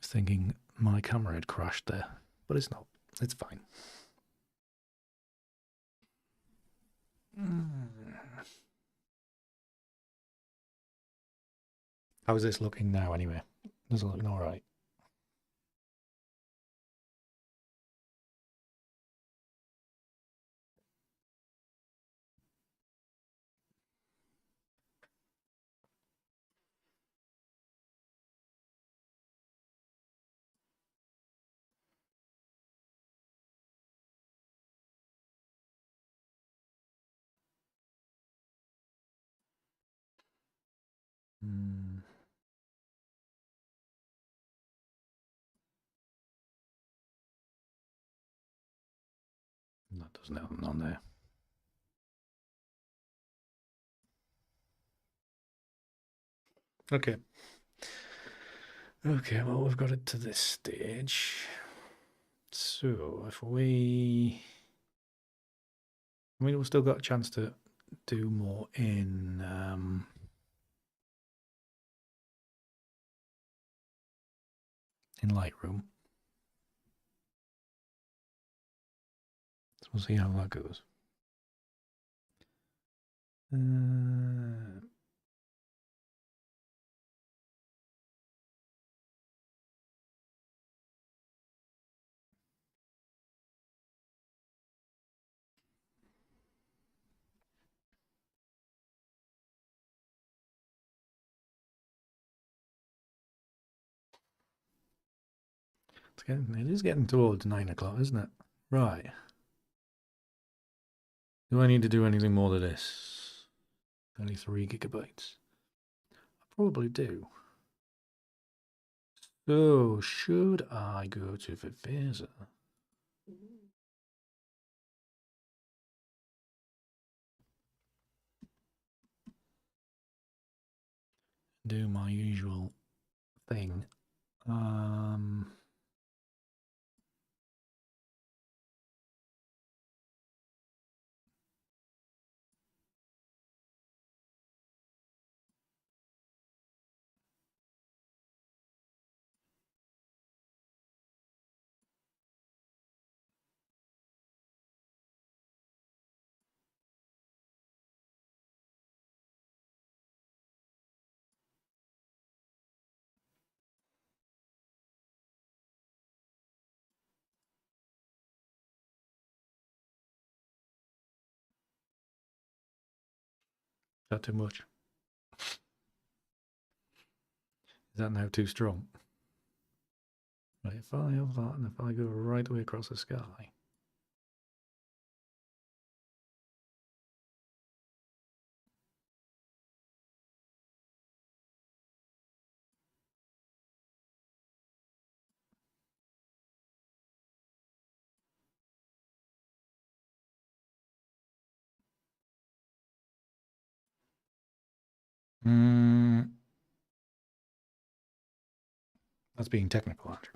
thinking my camera had crashed there, but it's not. It's fine. How is this looking now, anyway? Does it look all right? That doesn't have them on there. Okay. Okay, well, we've got it to this stage. So if we... I mean, we've still got a chance to do more in... in Lightroom. So we'll see how that goes. It is getting towards 9 o'clock, isn't it? Right. Do I need to do anything more to this? Only 3 gigabytes. I probably do. So, should I go to Viveza? Do my usual thing. that too much? Is that now too strong? Right, if I have that and if I go right the way across the sky. That's being technical, Andrew.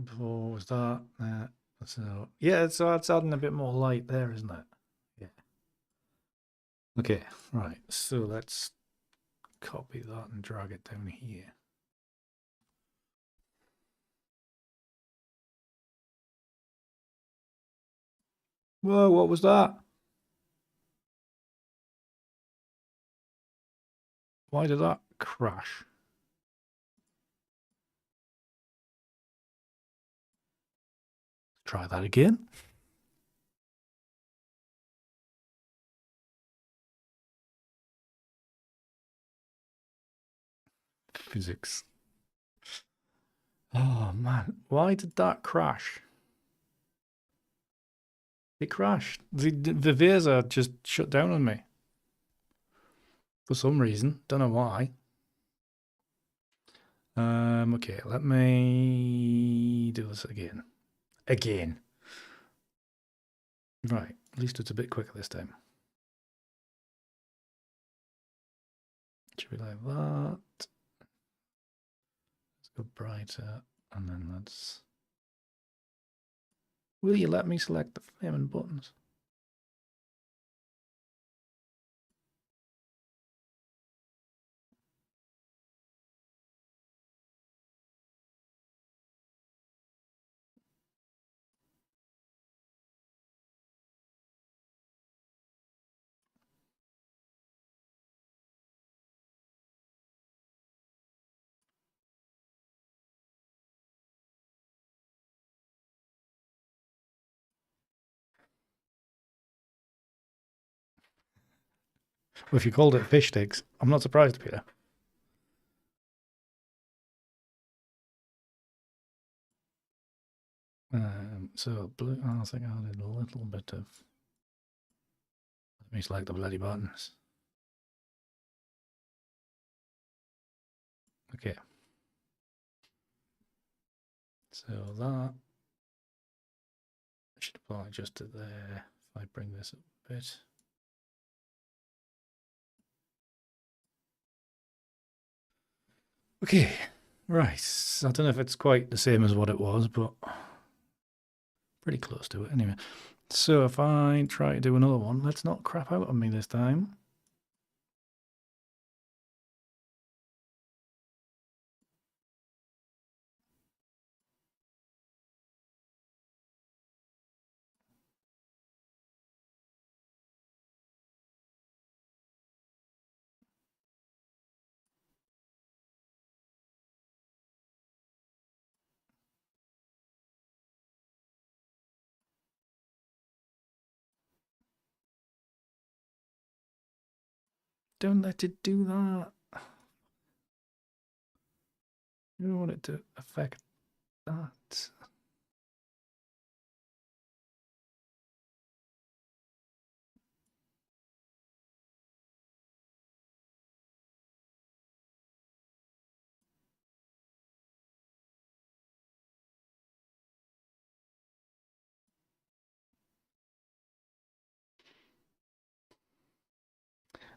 Before was that? So yeah, so it's adding a bit more light there, isn't it? Yeah. Okay, right. So let's copy that and drag it down here. Whoa, what was that? Why did that crash? Try that again. Physics. Oh man, why did that crash? It crashed. The Versa just shut down on me. For some reason. Don't know why. Okay, let me do this again. Right, at least it's a bit quicker this time. Should we like that? Let's go brighter, and then let's... Will you let me select the flaming buttons? Well, if you called it fish sticks, I'm not surprised, Peter. So blue, I think I did a little bit of... Let me select the bloody buttons. Okay. So that should apply just to there. If I bring this up a bit. Okay, right. I don't know if it's quite the same as what it was, but pretty close to it anyway. So if I try to do another one, let's not crap out on me this time. Don't let it do that. You don't want it to affect that.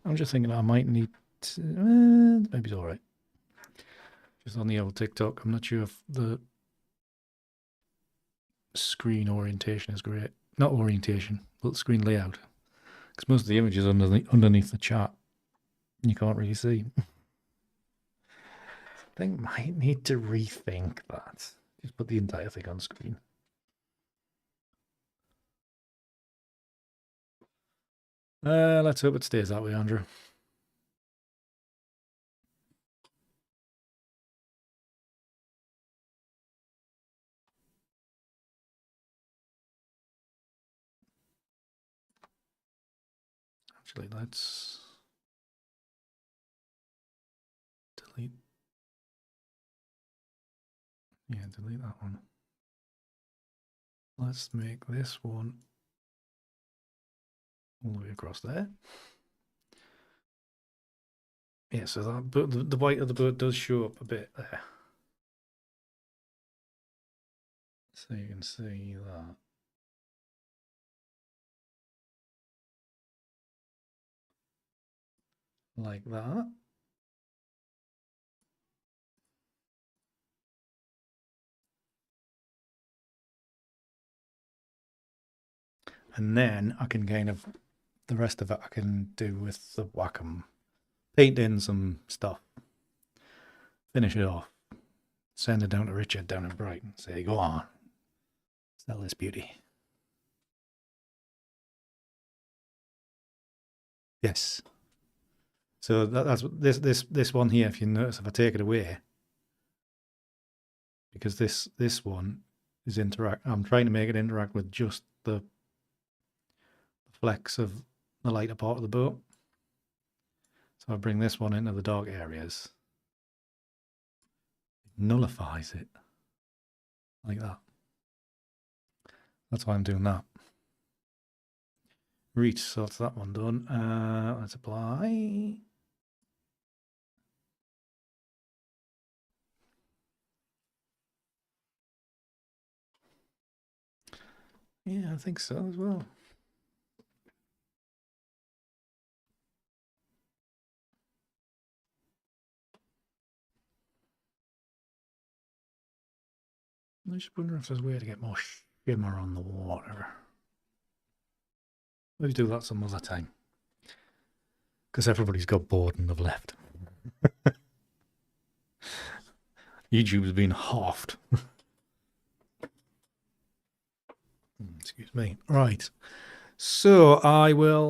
I'm just thinking I might need to, maybe it's all right. Just on the old TikTok, I'm not sure if the screen orientation is great. Not orientation, but screen layout. Because most of the images underneath the chat, you can't really see. think might need to rethink that. Just put the entire thing on screen. Let's hope it stays that way, Andrew. Actually, let's delete. Yeah, delete that one. Let's make this one all the way across there. Yeah, so that the white of the bird does show up a bit there. So you can see that. Like that. And then I can kind of, the rest of it I can do with the Wacom. Paint in some stuff. Finish it off. Send it down to Richard down in Brighton. Say, go on. Sell this beauty. Yes. So that's this one here, if you notice, if I take it away, because this one is I'm trying to make it interact with just the flecks of the lighter part of the boat. So I bring this one into the dark areas. It nullifies it. Like that. That's why I'm doing that. Reach, so that's that one done. Let's apply. Yeah, I think so as well. I just wonder if there's a way to get more shimmer on the water. Maybe do that some other time. Because everybody's got bored and have left. YouTube's been halved. Excuse me. Right. So I will.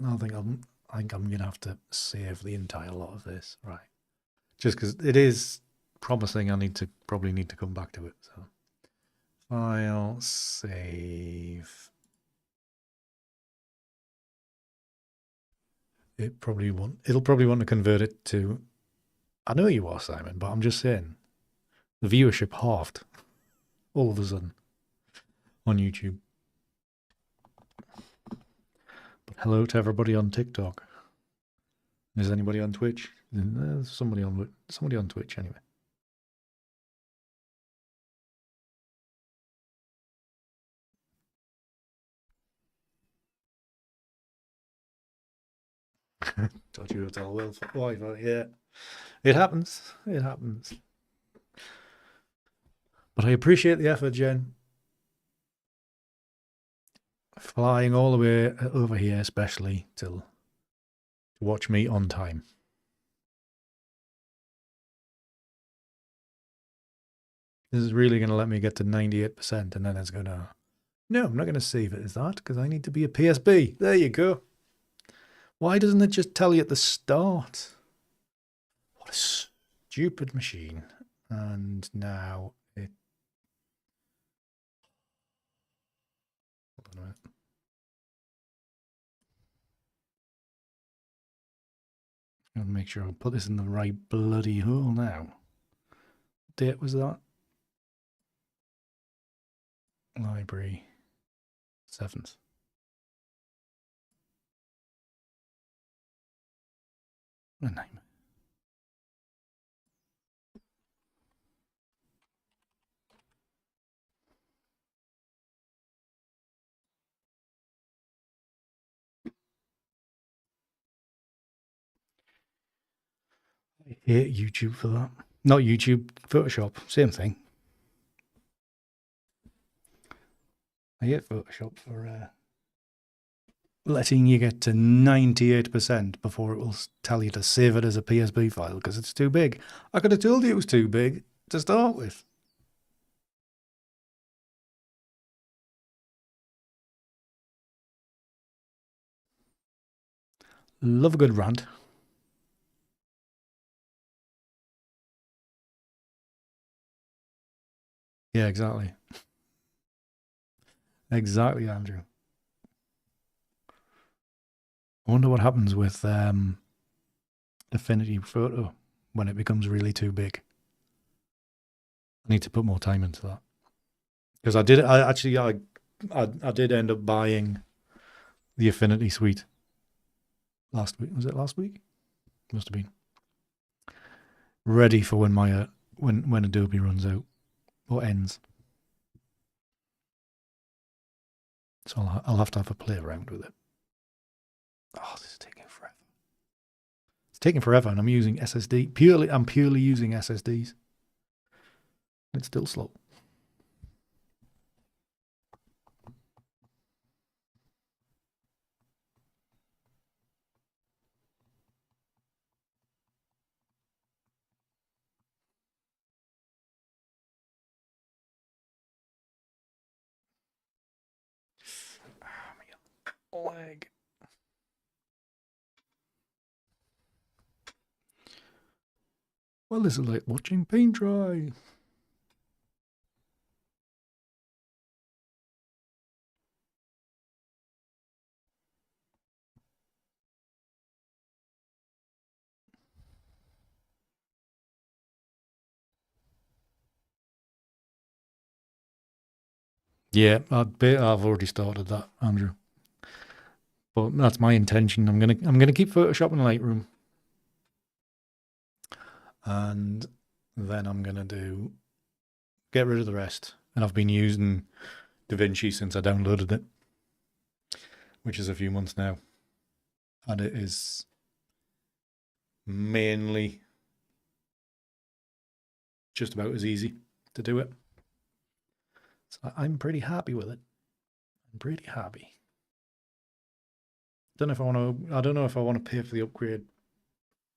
I think I'm gonna have to save the entire lot of this. Right. Just because it is promising, I probably need to come back to it. So file, save. It'll probably want to convert it to. I know you are, Simon, but I'm just saying the viewership halved all of a sudden on YouTube. But hello to everybody on TikTok. Is anybody on Twitch? There's somebody on Twitch anyway. Dodgy hotel, well, Wi-Fi, yeah. It happens. It happens. But I appreciate the effort, Jen. Flying all the way over here, especially to watch me on time. This is really going to let me get to 98%, and then it's going to... No, I'm not going to save it as that, because I need to be a PSB. There you go. Why doesn't it just tell you at the start? What a stupid machine. And now it... Hold on a minute. I'm going to make sure I put this in the right bloody hole now. What date was that? Library 7th. A name. I hate YouTube for that. Not YouTube, Photoshop, same thing. I hate Photoshop for letting you get to 98% before it will tell you to save it as a PSB file because it's too big. I could have told you it was too big to start with. Love a good rant. Yeah, exactly. Exactly, Andrew. I wonder what happens with Affinity Photo when it becomes really too big. I need to put more time into that because I did end up buying the Affinity Suite last week. Was it last week? Must have been ready for when my when Adobe runs out or ends. So I'll have to have a play around with it. Oh, this is taking forever. It's taking forever, and I'm using SSD purely. I'm purely using SSDs. It's still slow. Leg. Well, this is like watching paint dry. Yeah, I've already started that, Andrew. But that's my intention. I'm gonna keep Photoshop in Lightroom, and then I'm gonna get rid of the rest. And I've been using DaVinci since I downloaded it, which is a few months now, and it is mainly just about as easy to do it. So I'm pretty happy with it. I'm pretty happy. I don't know if I want to pay for the upgrade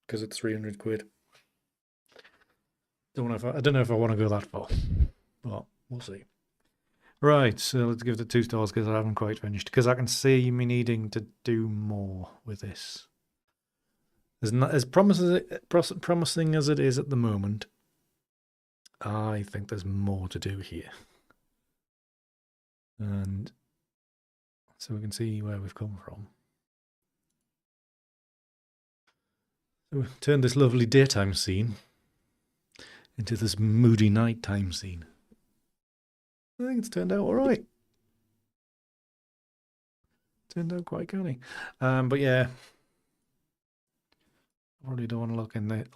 because it's 300 quid. I don't know if I want to go that far, but we'll see. Right, so let's give it 2 stars because I haven't quite finished. Because I can see me needing to do more with this. As promising as it is at the moment, I think there's more to do here. And so we can see where we've come from. So we've turned this lovely daytime scene into this moody nighttime scene. I think it's turned out all right. Turned out quite canny. But yeah, I probably don't want to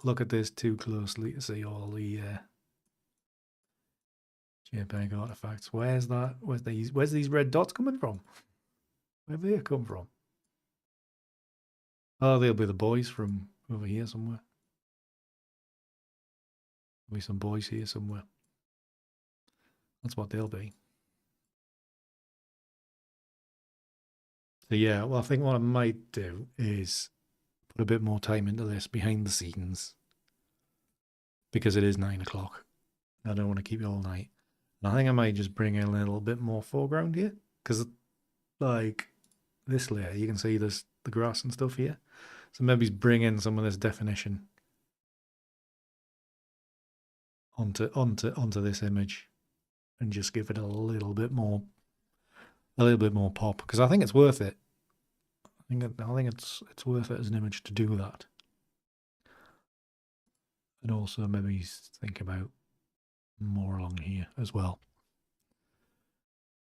look at this too closely to see all the JPEG artifacts. Where's these red dots coming from? Where have they come from? Oh, they'll be the boys from over here somewhere. There'll be some boys here somewhere. That's what they'll be. So yeah, well, I think what I might do is put a bit more time into this behind the scenes because it is 9 o'clock. I don't want to keep you all night. And I think I might just bring in a little bit more foreground here because, like, this layer, you can see there's the grass and stuff here. So maybe bring in some of this definition onto this image and just give it a little bit more pop because I think it's worth it. I think it's worth it as an image to do that. And also maybe think about more along here as well.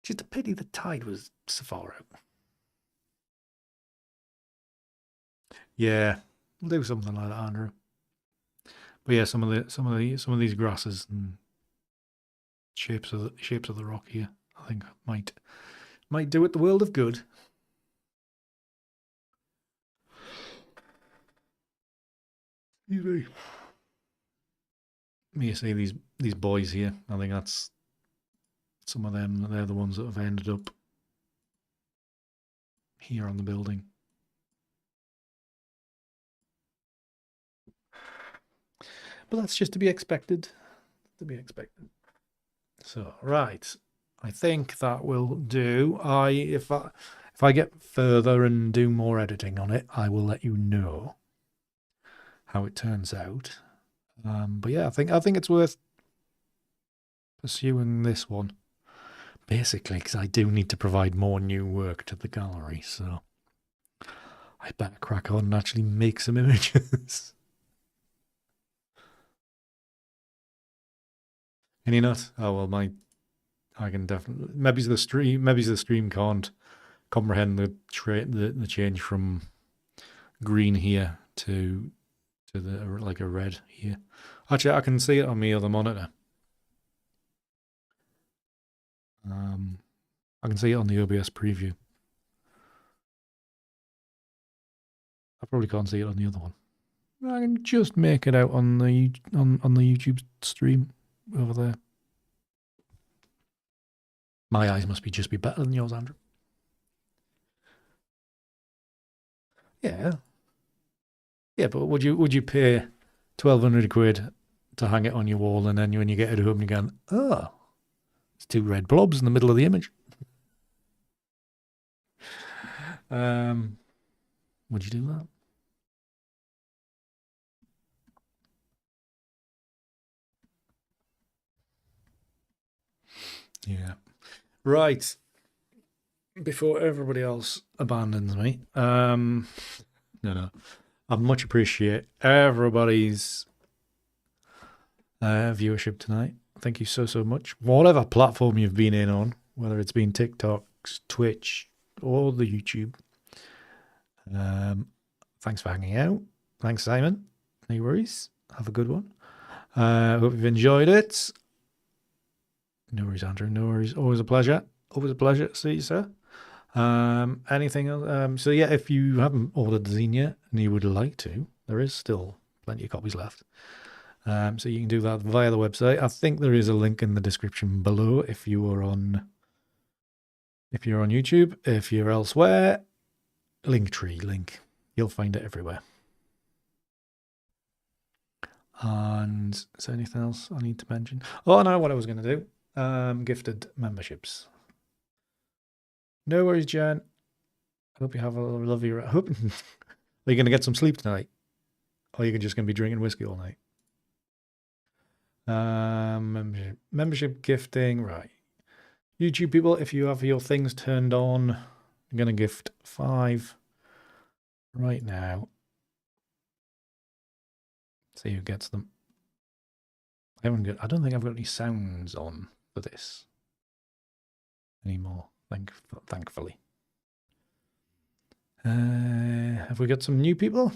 Just a pity the tide was so far out. Yeah, we'll do something like that, Andrew. But yeah, some of these grasses and shapes of the rock here, I think might do it the world of good. You see these boys here. I think that's some of them. They're the ones that have ended up here on the building. But that's just to be expected. So, right. I think that will do. If I get further and do more editing on it, I will let you know how it turns out. But yeah, I think it's worth pursuing this one. Basically, because I do need to provide more new work to the gallery, so I better crack on and actually make some images. Can you not? Oh well, I can definitely. Maybe the stream can't comprehend the change from green here to the like a red here. Actually, I can see it on my other monitor. I can see it on the OBS preview. I probably can't see it on the other one. I can just make it out on the YouTube stream over there. My eyes must just be better than yours, Andrew. Yeah. Yeah, but would you pay 1,200 quid to hang it on your wall, and then when you get it home, you're going, oh, it's two red blobs in the middle of the image. Would you do that? Yeah. Right. Before everybody else abandons me, no. I much appreciate everybody's viewership tonight. Thank you so much. Whatever platform you've been in on, whether it's been TikTok, Twitch, or the YouTube. Thanks for hanging out. Thanks, Simon. No worries. Have a good one. Hope you've enjoyed it. No worries, Andrew. No worries. Always a pleasure. Always a pleasure to see you, sir. Anything else? So yeah, if you haven't ordered the zine yet and you would like to, there is still plenty of copies left. So you can do that via the website. I think there is a link in the description below if you're on YouTube. If you're elsewhere, Linktree link. You'll find it everywhere. And is there anything else I need to mention? Oh no, what I was going to do. Gifted memberships. No worries, Jen. Hope you have a lovely. Are you going to get some sleep tonight? Or are you just going to be drinking whiskey all night? Membership gifting, right. YouTube people, if you have your things turned on, I'm going to gift 5 right now. See who gets them. I don't think I've got any sounds on for this anymore, thankfully. Have we got some new people?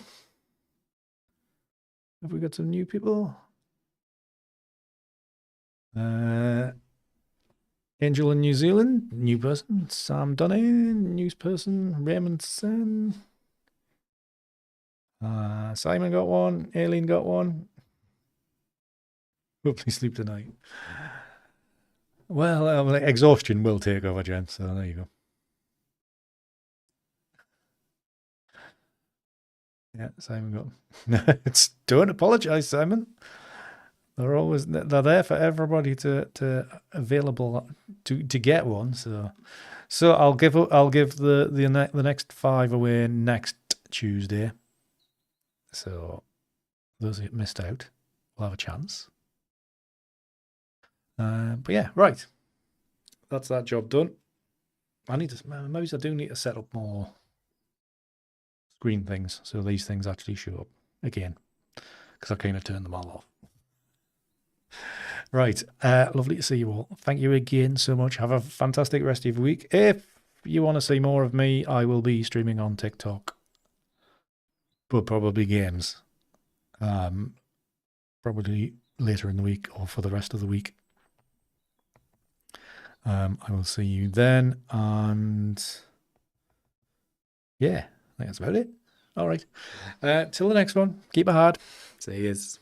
Angel in New Zealand, new person. Sam Dunning, news person. Raymond Sen. Simon got one. Aileen got one. Hopefully sleep tonight. Well, exhaustion will take over, Jen, so there you go. Yeah, Simon got. Don't apologize, Simon. They're there for everybody to available to get one. So I'll give the next 5 away next Tuesday. So those who missed out will have a chance. But yeah, right. That's that job done. Maybe I do need to set up more screen things so these things actually show up again, because I kind of turned them all off. Right, lovely to see you all. Thank you again so much. Have a fantastic rest of your week. If you want to see more of me, I will be streaming on TikTok, but probably games. Probably later in the week or for the rest of the week. I will see you then, and yeah, I think that's about it. All right, till the next one. Keep it hard. See yous.